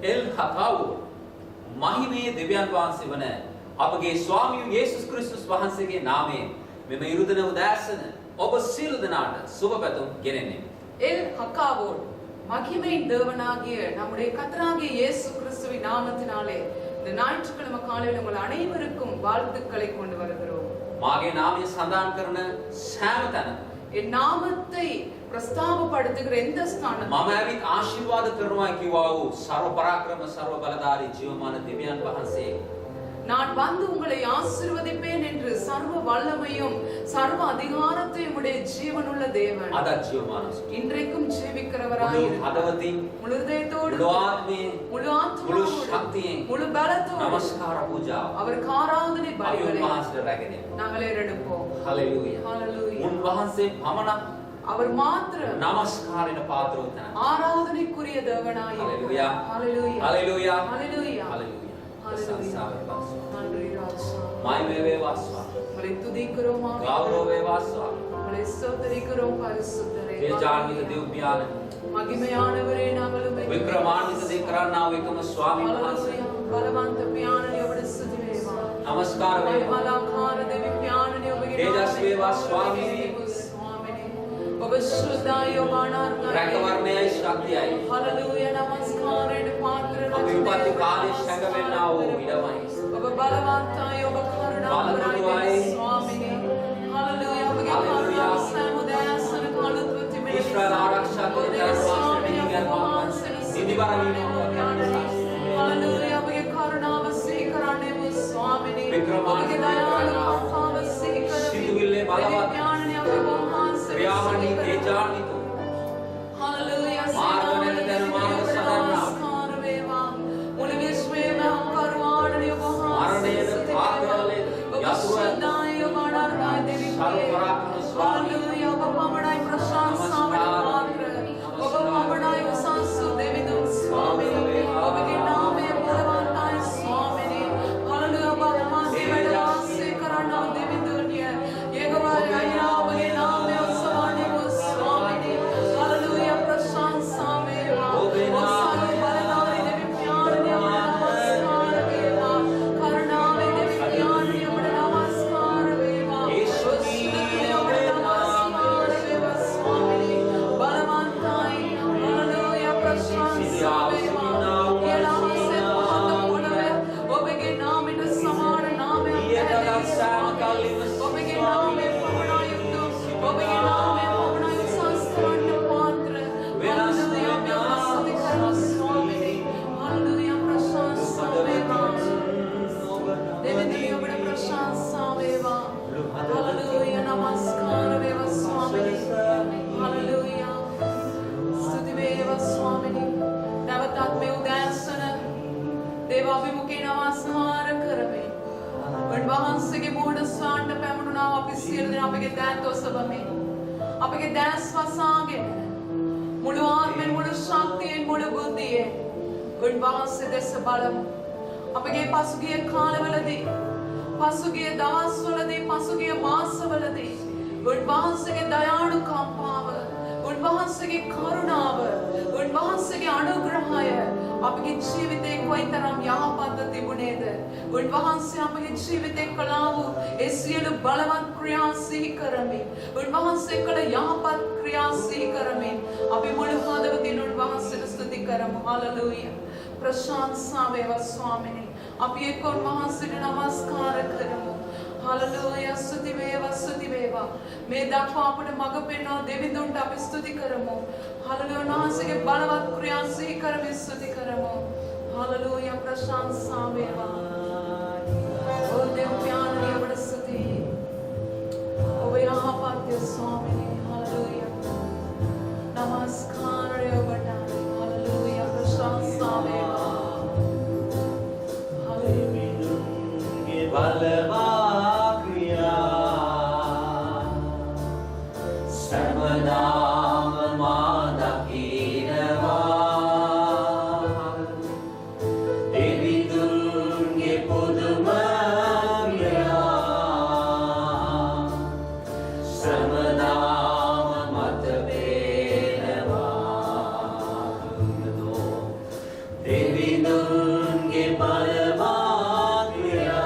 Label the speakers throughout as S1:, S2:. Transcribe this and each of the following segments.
S1: L හතාව මහිමේ දෙවියන් වහන්සේ වන අපගේ ස්වාමී යේසුස් ක්‍රිස්තුස් වහන්සේගේ නාමයෙන් මෙම ඉරුදන උදෑසන ඔබ සියලු දෙනාට සුබ පැතුම් ගෙනෙන්නේ.
S2: எல் ஹக்காவோடு மகிமையின் தேவனாகிய நம்முடைய கர்த்தராகிய இயேசு கிறிஸ்துவின் நாமத்தினாலே இந்த ஞாயிற்றுக்கிழமை காலையில் உங்கள் அனைவருக்கும் வாழ்த்துக்களை கொண்டு வருகிறோம்.
S1: මාගේ නාමය සඳහන් කරන සෑම තැනම
S2: என் நாமத்தை பிரஸ்தாபப்படுத்துகிற எந்த ஸ்தானம்
S1: මම ඇවිත් ආශිර්වාද කරනවා කිව්වා වූ ਸਰව පරාක්‍රම ਸਰව බලධාරී ජීවමාන දෙවියන් වහන්සේ
S2: நான் வந்து உங்களை ஆசீர்வதிப்பேன் என்று சர்வ வல்லமையும் சர்வ அதிகாரத்தையும் உடைய ஜீவனுள்ள தேவன்
S1: අද ජීවමාන
S2: இன்றைக்கும் ஜீவிக்கிறவராய்
S1: හදවතින්
S2: முழு இதயத்தோடு
S1: මුළු ආත්මයෙන්
S2: முழு
S1: මුළු
S2: ஆத்மாவோடு
S1: ශක්තියෙන්
S2: முழு பலத்தோடு
S1: නමස්කාර පූජාව
S2: அவருக்கு ஆராதனை
S1: අපි
S2: பலிகளை
S1: උන්වහන්සේට රැගෙන යමු.
S2: நாங்கள் ஏறெடுப்போம்.
S1: හලෙලූයා.
S2: ஹalleluya.
S1: උන්වහන්සේ පමණක්
S2: அவர் மாத்திரம்
S1: නමස්කාරයට පාත්‍ර වූ තැන.
S2: ஆராதனைக்குரிய தேவனாய்
S1: ஹalleluya.
S2: ஹalleluya.
S1: හලෙලූයා.
S2: ஹalleluya.
S1: හලෙලූයා.
S2: ஹalleluya. நன்றி ராஜா.
S1: මහිමේ වේවා ස්වාමී.
S2: உங்களை துதிக்கிறோம் ஆமென்.
S1: ගෞරව වේවා ස්වාමී.
S2: உங்களை ஸ்தோத்திரிக்கிறோம் பரிசுத்தரே.
S1: තේජාන්විත දෙව් පියාණන්.
S2: மகிமையானவரே நாங்கள் உம்மை
S1: වික්‍රමාන්විත දේ කරන්නා වූ එකම ස්වාමීන් වහන්සේ.
S2: ஹalleluya. பலவந்த பியானனே ඔබට ස්තුති වේවා.
S1: නමස්කාර වේවා.
S2: මලාකාර දෙවි පියාණනே ඔබගේ
S1: තේජස් වේවා ස්වාමීනි.
S2: ඔබ ශ්‍රද්ධාය ඔබ ආනර්ගයි.
S1: රැකවරණයයි ශක්තියයි.
S2: හalleluya නමස්කාරයට පාත්‍ර
S1: අපි උපත් කාලේ ශඟවෙන්නා වූ ඉඩමයි.
S2: ඔබ බලවන්තයි ඔබ කරුණාකරයි ස්වාමීනි. හalleluya ඔබගේ කරුණාව සමුදෑසන කලුත්වති මේ
S1: ඊශ්වර ආරක්ෂක
S2: හalleluya ඔබගේ කරුණාව සීකරන්නේ වූ ස්වාමීනි. ඔබගේ දයාලුකම සීකරන්නේ
S1: සිතුවිල්ලේ බලවත්
S2: ඥානණිය ඔබ වහන්සේ
S1: ක්‍රියාවනි තේජාන්විත
S2: හalleluya
S1: මාර්ගවල දැන මාර්ග සදන්නා
S2: මුළු විශ්වයේම කරුණාණිය ඔබ
S1: මරණයට පාගලේ යතුරුදාය
S2: ඔබ ආනර්ගයි දෙවි
S1: සර්වපරාක්‍රම ස්වාමී
S2: හalleluya ඔබ පමණයි ප්‍රශංසාවට පාත්‍ර ඔබ පමණයි උසස් දෙවිඳුන් ස්වාමීනි. ඔබගේ නාමය බලවන්තයි ස්වාමීනි. හalleluya ඔබ මාසේ වැඩ වාසය කරනා දෙවිඳුන්ය යේගොවා අයියා ඔබගේ නාමය උසවන්නේ වූ ස්වාමීනි. හalleluya ප්‍රශංසා වේවා. ඔබේ නාමය බලධාරී දෙවි පියාණනි ඔබට නමස්කාර වේවා. කරුණාවේ දෙවි පියාණනි ඔබට නමස්කාර වේවා. యేసుවී ඔබට නමස්කාර වේවා ස්වාමීනි. බලවන්තයි හalleluya ප්‍රශංසා වේවා. ඔබගේ නාමයට සමාන නාමයක් නැහැ. ඔබගේ නාමය පමණයි උතුම්. ඔබගේ නාමය පමණයි උසස් කරන්න පාත්‍ර. හalleluya ස්තුති කරමු ස්වාමීනි. හalleluya ප්‍රශංසා වේවා. දෙවියනි ඔබට ප්‍රශංසා වේවා. හalleluya නමස්කාර වේවා ස්වාමීනි. හalleluya ස්තුති වේවා ස්වාමීනි. නැවතත් මේ උදෑසන දේව අභිමුඛේ නමස්කාර කරමි. වහන්සේගේ මෝඩ ස්වාන්ට පැමුණා අපි සියලු දෙනා අපගේ දෑත් ඔසවමින් අපගේ දැස් වසාගෙන මුළු ආත්මෙන් මුළු ශක්තියෙන් මුළු බුද්ධියෙන් වහන්සේ දෙස බලමු. අපගේ පසුගිය කාලවලදී පසුගිය දවස්වලදී පසුගිය මාසවලදී වහන්සේගේ දයානුකම්පාව වහන්සේගේ කරුණාව වහන්සේගේ අනුග්‍රහය අපගේ ජීවිතේ කොයිතරම් යහපත්ද තිබුණේද. වහන්සේ අපගේ ජීවිතේ කළා වූ ඒ සියලු බලවත් ක්‍රියා සිහි කරමින් වහන්සේ කළ යහපත් ක්‍රියා සිහි කරමින් අපි මුළු හදවතින් වහන්සේට ස්තුති කරමු. හalleluya. ප්‍රශංසා වේවා ස්වාමීනි. අපි එක්ක වහන්සේට නමස්කාර කරමු. හalleluya ස්තුති වේවා ස්තුති වේවා. මේ දක්වා අපට මඟ පෙන්වන දෙවිඳුන්ට අපි ස්තුති කරමු. හalleluya වහන්සේගේ බලවත් ක්‍රියා සිහි කරමින් ස්තුති කරමු. හalleluya ප්‍රශංසා වේවා. ඕ දෙව් ඥානණිය ඔබට ස්තුති. ඔබ යහපත් ස්වාමීනි. හalleluya නමස්කාරය ඔබට. හalleluya ප්‍රශංසා වේවා. හalleluya
S1: බලවා ක්‍රියා සර්වදාම මා දකිනවා දෙවිඳුන්ගේ පුදුම ක්‍රියා සර්වදා
S3: දෙවිඳුන්ගේ පරමාක්‍රියා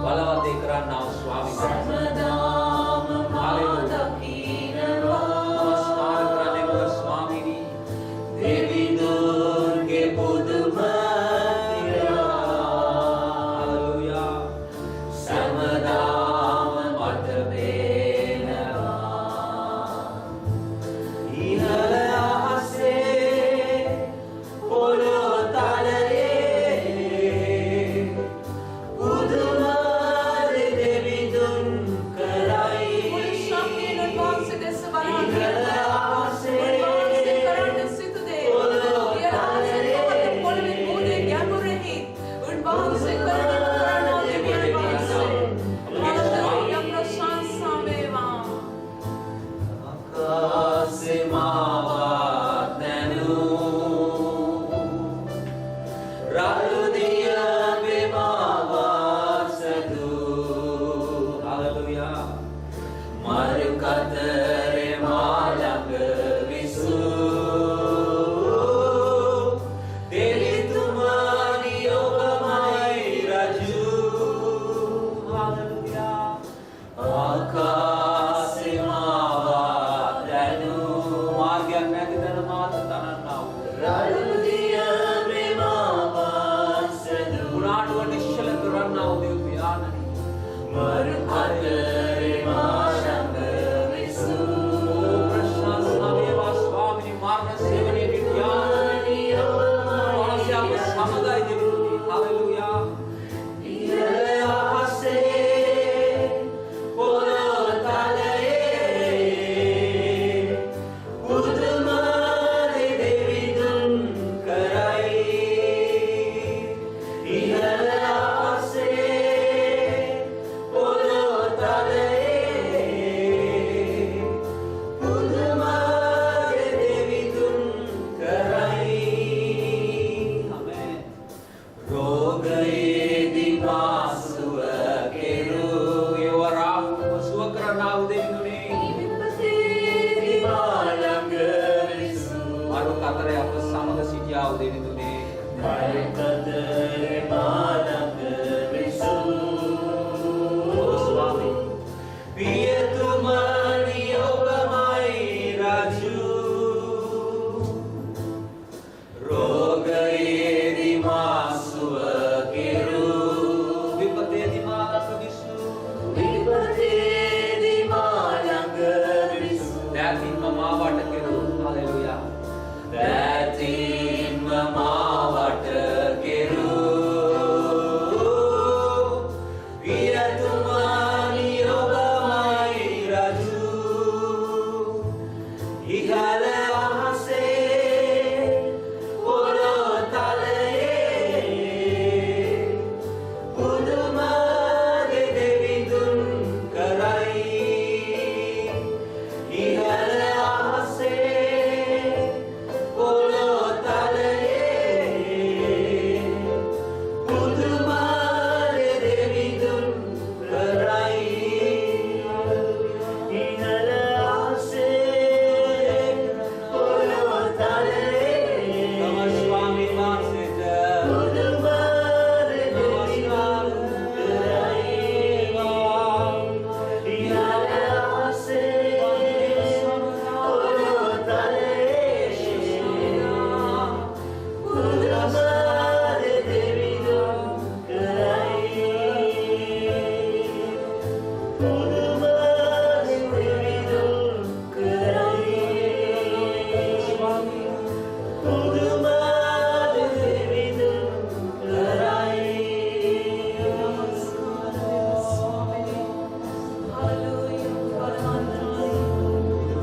S1: බලවත් දේ කරන්නා වූ ස්වාමීන් වහන්සේ
S3: සමදාම මා දකිනවා
S1: නමස්කාර කරන්නේ ඔබ ස්වාමීනි.
S3: දෙවිඳුන්ගේ පුදුම
S1: හලෙලූයා.
S3: සමදාම මට පේනවා ඉහළ අහසේ පොළොව තලයේ පුදුම දෙවිඳුන් කරයි
S2: මුළු ශක්තියෙන් උන්වහන්සේ දෙස බලන්න
S3: ඉහළ අහසේ
S2: උන්වහන්සේ කරන්න සිටු දේ. ඊළඟට පොළවේ මුහුදේ ගැඹුරෙහි උන්වහන්සේ කරන්න දෙවියන් වහන්සේ. හලෙලූයා ප්‍රශංසා වේවා.
S3: ආකාසේ මාවත් නැනූ රළු දිය බෙමාවත් සැදූ
S1: හලෙලූයා.
S3: මරු කතරේ මා ළඟ විසූ දෙවිතුමානි ඔබමයි රජු
S1: හලෙලූයා.
S3: ආකාසේ මාවත් නැනූ
S1: මාර්ගයක් නැති තැන මාත තනන්නා වූ
S3: රළු දිය බෙමාවත් සැදූ
S1: පුරාණුව නිශ්චල කරන්නා වූ දෙව් පියාණනි.
S3: මරු කතරේ මා ළඟ විසූ
S1: ප්‍රශංසා වේවා ස්වාමීනි. මරණ සේවනයේ විද්‍යානනි ඔබ සමගයි දෙවිතුනි. හලෙලූයා.
S3: ඉහළ අහසේ පොළොව තලයේ පුදුම දෙවිඳුන් කරයි ඉහළ අහසේ පොළොව තලයේ පුදුම දෙවිඳුන් කරයි
S1: ආමේන්.
S3: රෝගයේදී මාසුව කෙරූ
S1: ඒව රාහුව සුව කරන්නා වූ දෙවිතුනි.
S2: විපතේදී
S3: මා ළඟ විසූ
S1: මරු කතරේ අප සමග සිටියා වූ දෙවිතුනි.
S3: මරු කතරේ මා ළඟ විසූ
S1: ඔබ ස්වාමී.
S3: පියතුමනි ඔබමයි රජු රෝගයේදී මාසුව කෙරූ
S1: විපතේදී මා ළඟ විසූ.
S3: විපතේදී මා ළඟ විසූ
S1: දෑතින්ම මා වට කෙරූ. හලෙලූයා.
S3: දෑතින්ම මා වට කෙරූ පියතුමනි ඔබමයි රජු ඉහළ අහසේ පොළොව තලයේ පුදුම දෙවිඳුන් කරයි ඉහළ අහසේ පොළොව තලයේ පුදුම දෙවිඳුන් කරයි ඉහළ අහසේ පොළොව තලයේ
S1: තම ස්වාමී වහන්සේට
S3: පුදුම දෙවිඳුන් කරයි ඉහළ අහසේ පොළොව තලයේ පුදුම දෙවිඳුන් කරයි පුදුම දෙවිඳුන් කරයි
S1: ස්වාමී.
S3: පුදුම දෙවිඳුන් කරයි
S2: හලෙලූයා.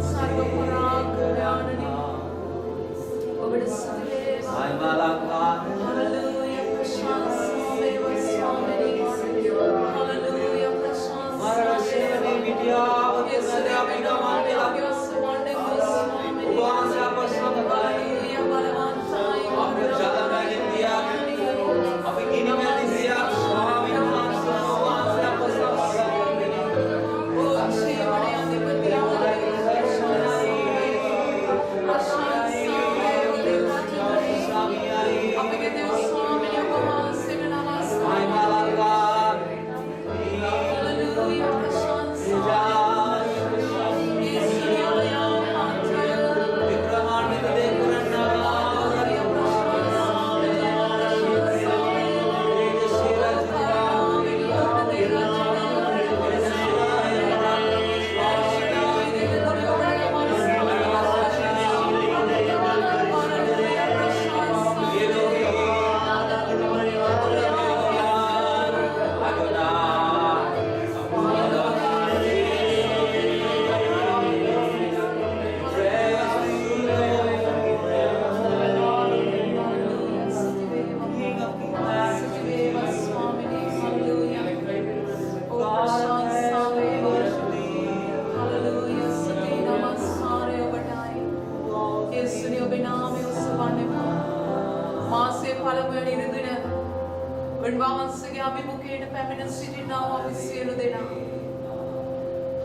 S2: සර්ව පරාක්‍රමයාණනි ඔබට ස්තුති වේවා.
S1: මහිමා
S2: පළමුවෙනි ඉරිදින උන්වහන්සේගේ අභිමුඛයට පැමිණ සිටිනා අපි සියලු දෙනා.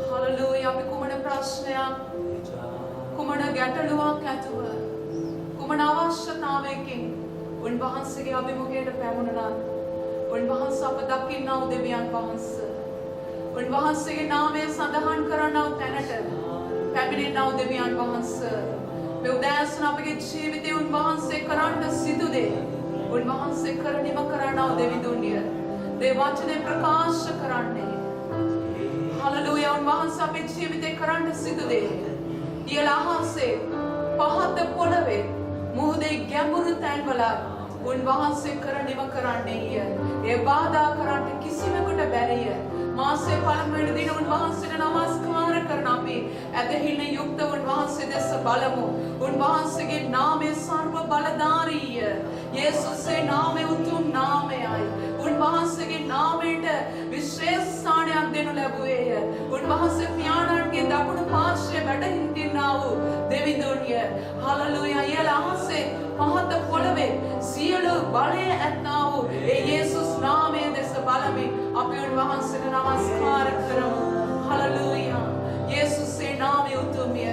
S2: හලලූයා. අපි කුමන ප්‍රශ්නයක් කුමන ගැටලුවක් ඇතුව කුමන අවශ්‍යතාවයකින් උන්වහන්සේගේ අභිමුඛයට පැමුණා උන්වහන්සේ අප දකින්නා වූ දෙවියන් වහන්සේ උන්වහන්සේගේ නාමය සඳහන් කරනා වූ තැනට පැමිණෙනා වූ දෙවියන් වහන්සේ මේ උදෑසන අපගේ ජීවිතේ උන්වහන්සේ කරන්න සිදු දේ උන්වහන්සේ කරණිම කරනා වූ දෙවිඳුන්ය දේ වචනේ ප්‍රකාශ කරන්නේ හලලූයා. උන්වහන්සේ අපේ ජීවිතේ කරන්න සිදු දේ ඉහළ අහසේ පහත පොළවේ මුහුදේ ගැඹුරු තැන්වල උන්වහන්සේ කරණිම කරන්නේය. ඒ බාධා කරන්න කිසිවෙකුට බැරිය. මාසේ පළමුවෙනි දින උන්වහන්සේට නමස්කාර කරන අපි ඇදහිල්ල යුක්ත උන්වහන්සේ දෙස බලමු. උන්වහන්සේගේ නාමය සර්ව බලධාරීය. යේසුස්ගේ නාමය උතුම් නාමයයි. උන්වහන්සේගේ නාමයට විශේෂ ස්ථානයක් දෙනු ලැබුවේය. උන්වහන්සේ පියාණන්ගේ දකුණු පාර්ශ්වයේ වැඩ සිටිනා වූ දෙවිඳුන්ය. හලලූයා. ඉහළ අහසේ පහත පොළවේ සියලු බලය ඇත්තා වූ ඒ යේසුස් නාමයේ දෙස බලමින් අපි උන්වහන්සේට නමස්කාර කරමු. හලලූයා. යේසුස්ගේ නාමය උතුම්ය.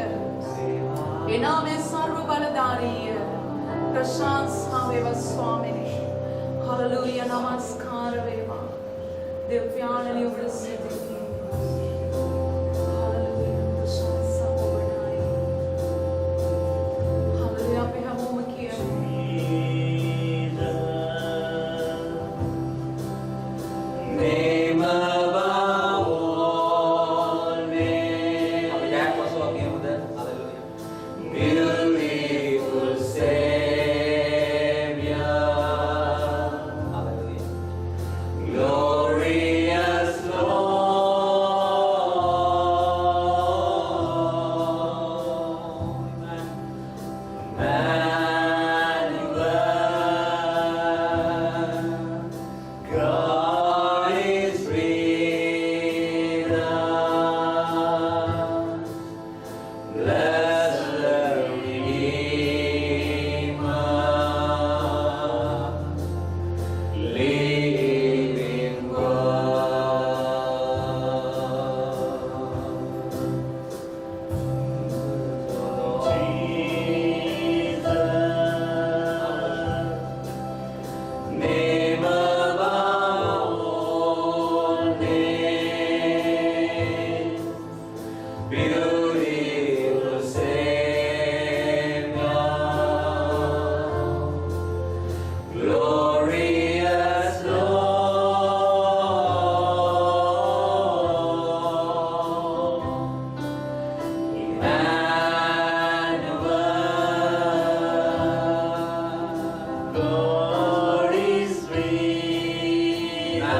S2: ඒ නාමය සර්ව බලධාරීය. ප්‍රශංසා වේවා ස්වාමිනේ. හලලූයා. නමස්කාර වේවා. දෙවියන්ගේ ඔබට සිටින්නේ. හලලූයා. ප්‍රශංසා වේවායි. හලලූයා. අපි හැමෝම කියමු.
S3: Name above all names.
S1: අපි ජයක් වසුවක් කියමුද? Hallelujah.
S3: Beautiful Savior.
S1: Hallelujah.
S3: Glorious Lord. Emmanuel. God is with us. Blessed Redeemer, living name above all names, beautiful Savior, glorious Lord, Emmanuel, God is with us.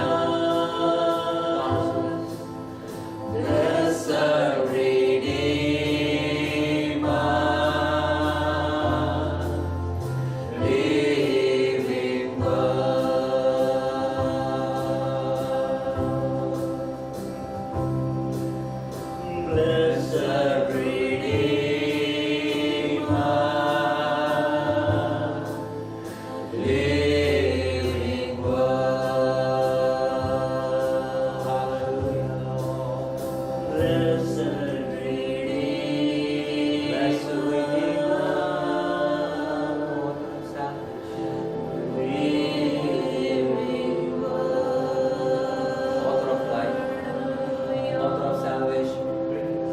S3: Blessed Redeemer, living God. Blessed Redeemer, living God. Blessed Redeemer, blessed Redeemer, living
S1: Author of life, author of salvation,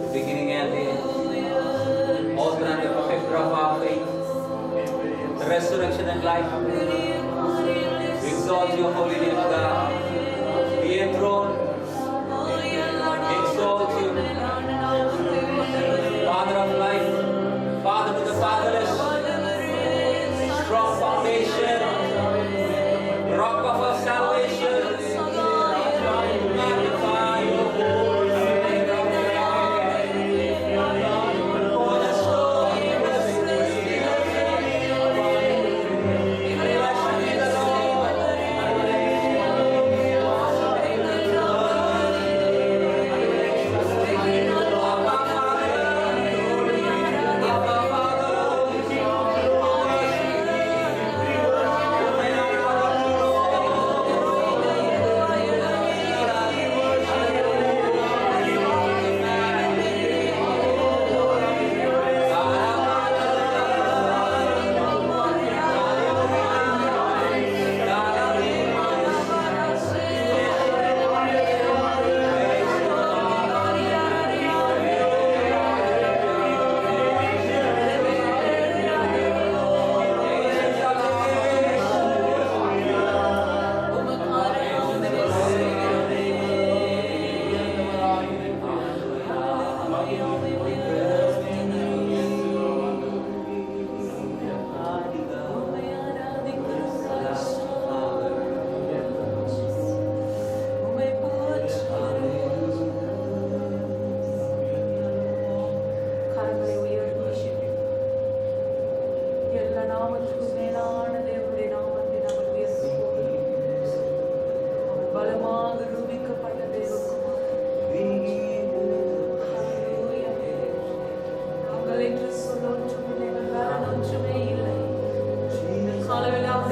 S1: the beginning and the end, author and the perfecter of our faith, the resurrection and life. We exalt your holy name, God. Be enthroned, exalt you, Father of life, Father to the fatherless, strong foundation, rock of our salvation. Magnify your holy name, Lord.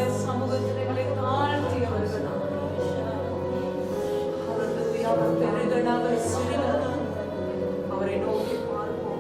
S2: கர்த்தருடைய சமூகத்தில் எங்களை தாழ்த்தியவர்களாக அவர் பெருகட அவர் சிறுகட அவரை நோக்கி பார்ப்போம்.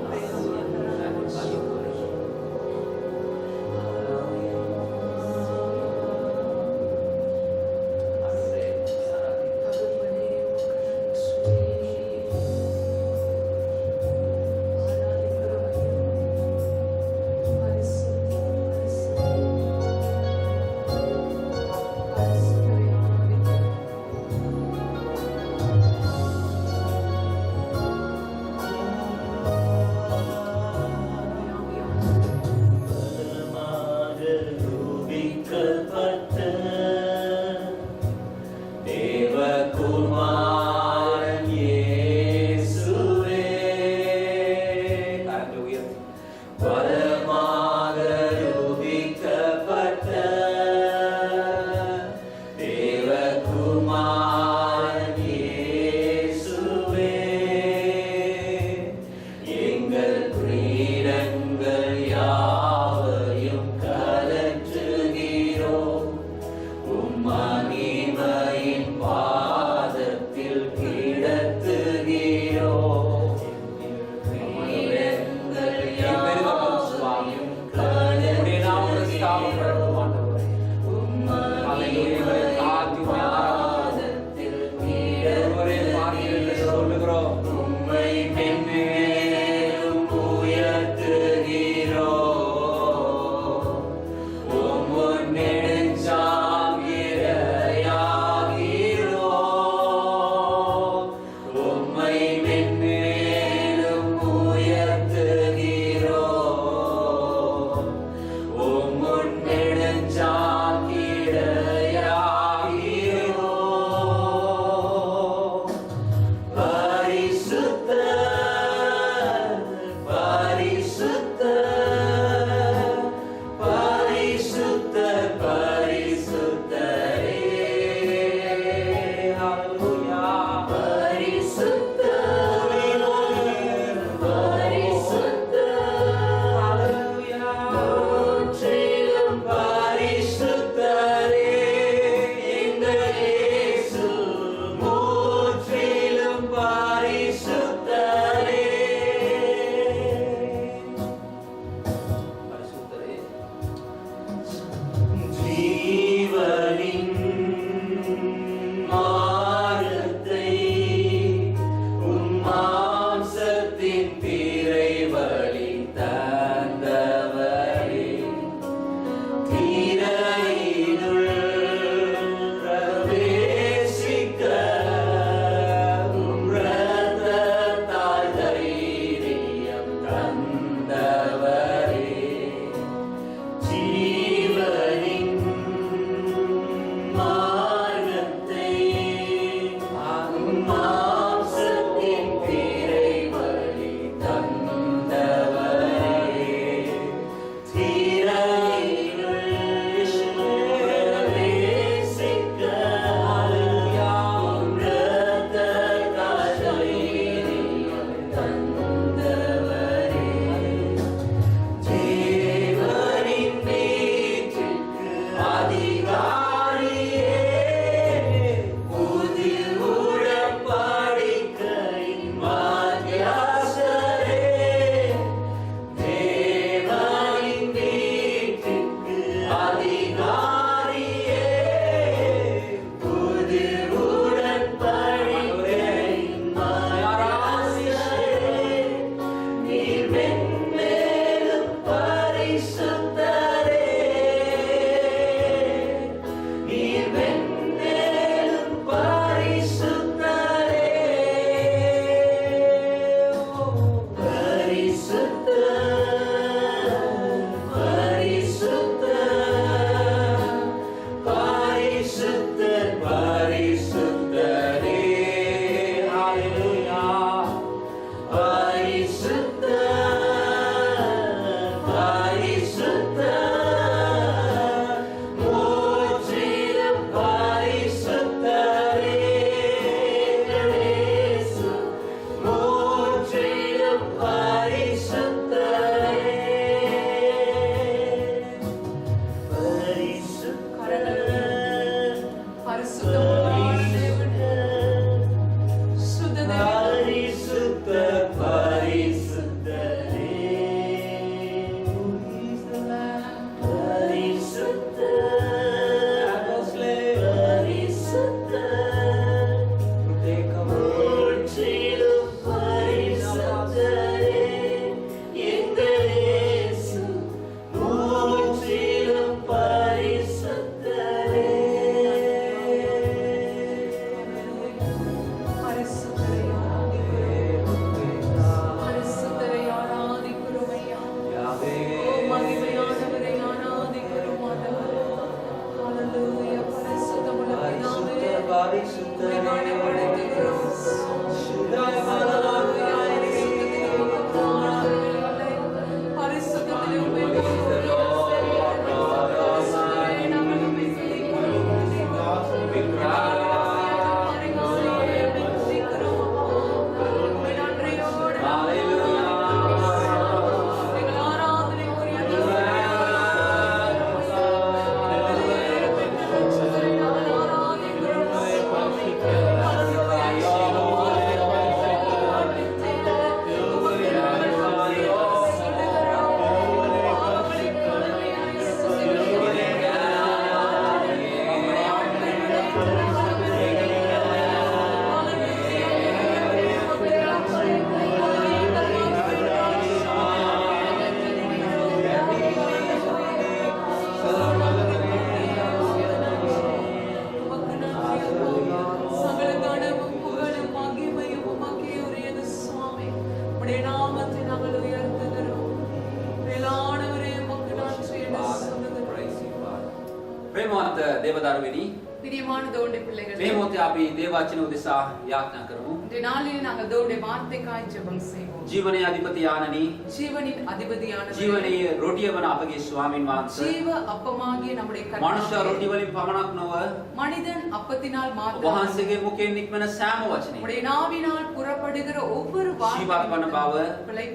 S1: ප්‍රේමවන්ත දේවදරුවෙනි
S2: பிரியமான தேவனுடைய பிள்ளைகளே
S1: මේ මොහොතේ අපි දේව වචන උදෙසා යාඥා කරමු.
S2: இந்த நாளில் நாங்கள் தேவனுடைய வார்த்தைக்காய் ஜெபம் செய்வோம்.
S1: ජීවනයේ අධිපති ආනනි
S2: ஜீவனின் அதிபதியான
S1: ජීවනයේ රොටිය වන අපගේ ස්වාමින් වහන්සේ
S2: ஜீவ அப்பமாகிய நம்முடைய
S1: මනුෂ්‍ය රොටි
S2: கர்த்தர்
S1: වලින් පමණක් නොව
S2: மனிதன் அப்பத்தினால் மாத்திரம்
S1: වහන්සේගේ මුඛයෙන් නික්මන සෑම වචනයකින්
S2: நம்முடைய நாவினால் புறப்படுகிற ஒவ்வொரு
S1: ජීවත් වන බව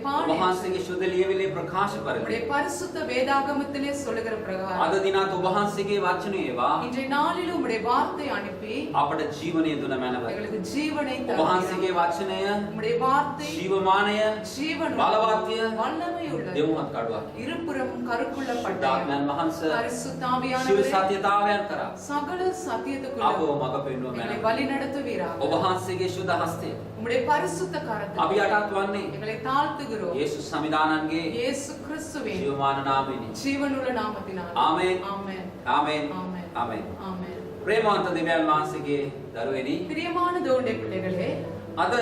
S2: வார்த்தையும்
S1: වහන්සේගේ ශුද්ධ ලියවිලේ ප්‍රකාශ කරමි.
S2: நம்முடைய பரிசுத்த வேதாகமத்திலே சொல்லுகிற பிரகாரம்
S1: අද දිනත් ඔබ වහන්සේගේ වචනය ඒවා
S2: இன்றைய நாளில் உம்முடைய வார்த்தை அனுப்பி
S1: අපට ජීවනය දුන මැනව.
S2: எங்களுக்கு ஜீவனை
S1: ඔබ
S2: தருகிறார்.
S1: වහන්සේගේ වචනය
S2: உம்முடைய வார்த்தை
S1: ජීවමානය
S2: ஜீவன்
S1: බලවත්ය
S2: வல்லமை உள்ளது
S1: දෙවුමත් කඩුවක්.
S2: இருபுறமும் கருக்குள்ள பட்டயம்
S1: දාත්මයන් වහන්සේ ශිව
S2: பரிசுத்தாவியானவரே
S1: සත්‍යතාවයන් කරා
S2: சகல சத்தியத்துக்குள்ள
S1: අපව මඟ පෙන්වුව
S2: எங்களை
S1: මැනව.
S2: வழி நடத்துவீராக
S1: ඔබ වහන්සේගේ ශුද්ධ හස්තය
S2: உம்முடைய பரிசுத்த கரத்தில்
S1: අපි යටත් වන්නේ
S2: எங்களை தாழ்த்துகிறோம்
S1: යේසුස් සමිදානන්ගේ
S2: இயேசு கிறிஸ்துவின்
S1: ජීවමාන නාමයෙනි.
S2: ஜீவனுள்ள நாமத்தினால்
S1: ආමේන්.
S2: ஆமென்
S1: ආමේන්.
S2: ஆமென்
S1: ආමේන්.
S2: ஆமென்
S1: ප්‍රේමවන්ත දෙවියන් වහන්සේගේ දරුවෙනි
S2: பிரியமான தேவனுடைய பிள்ளைகளே
S1: අද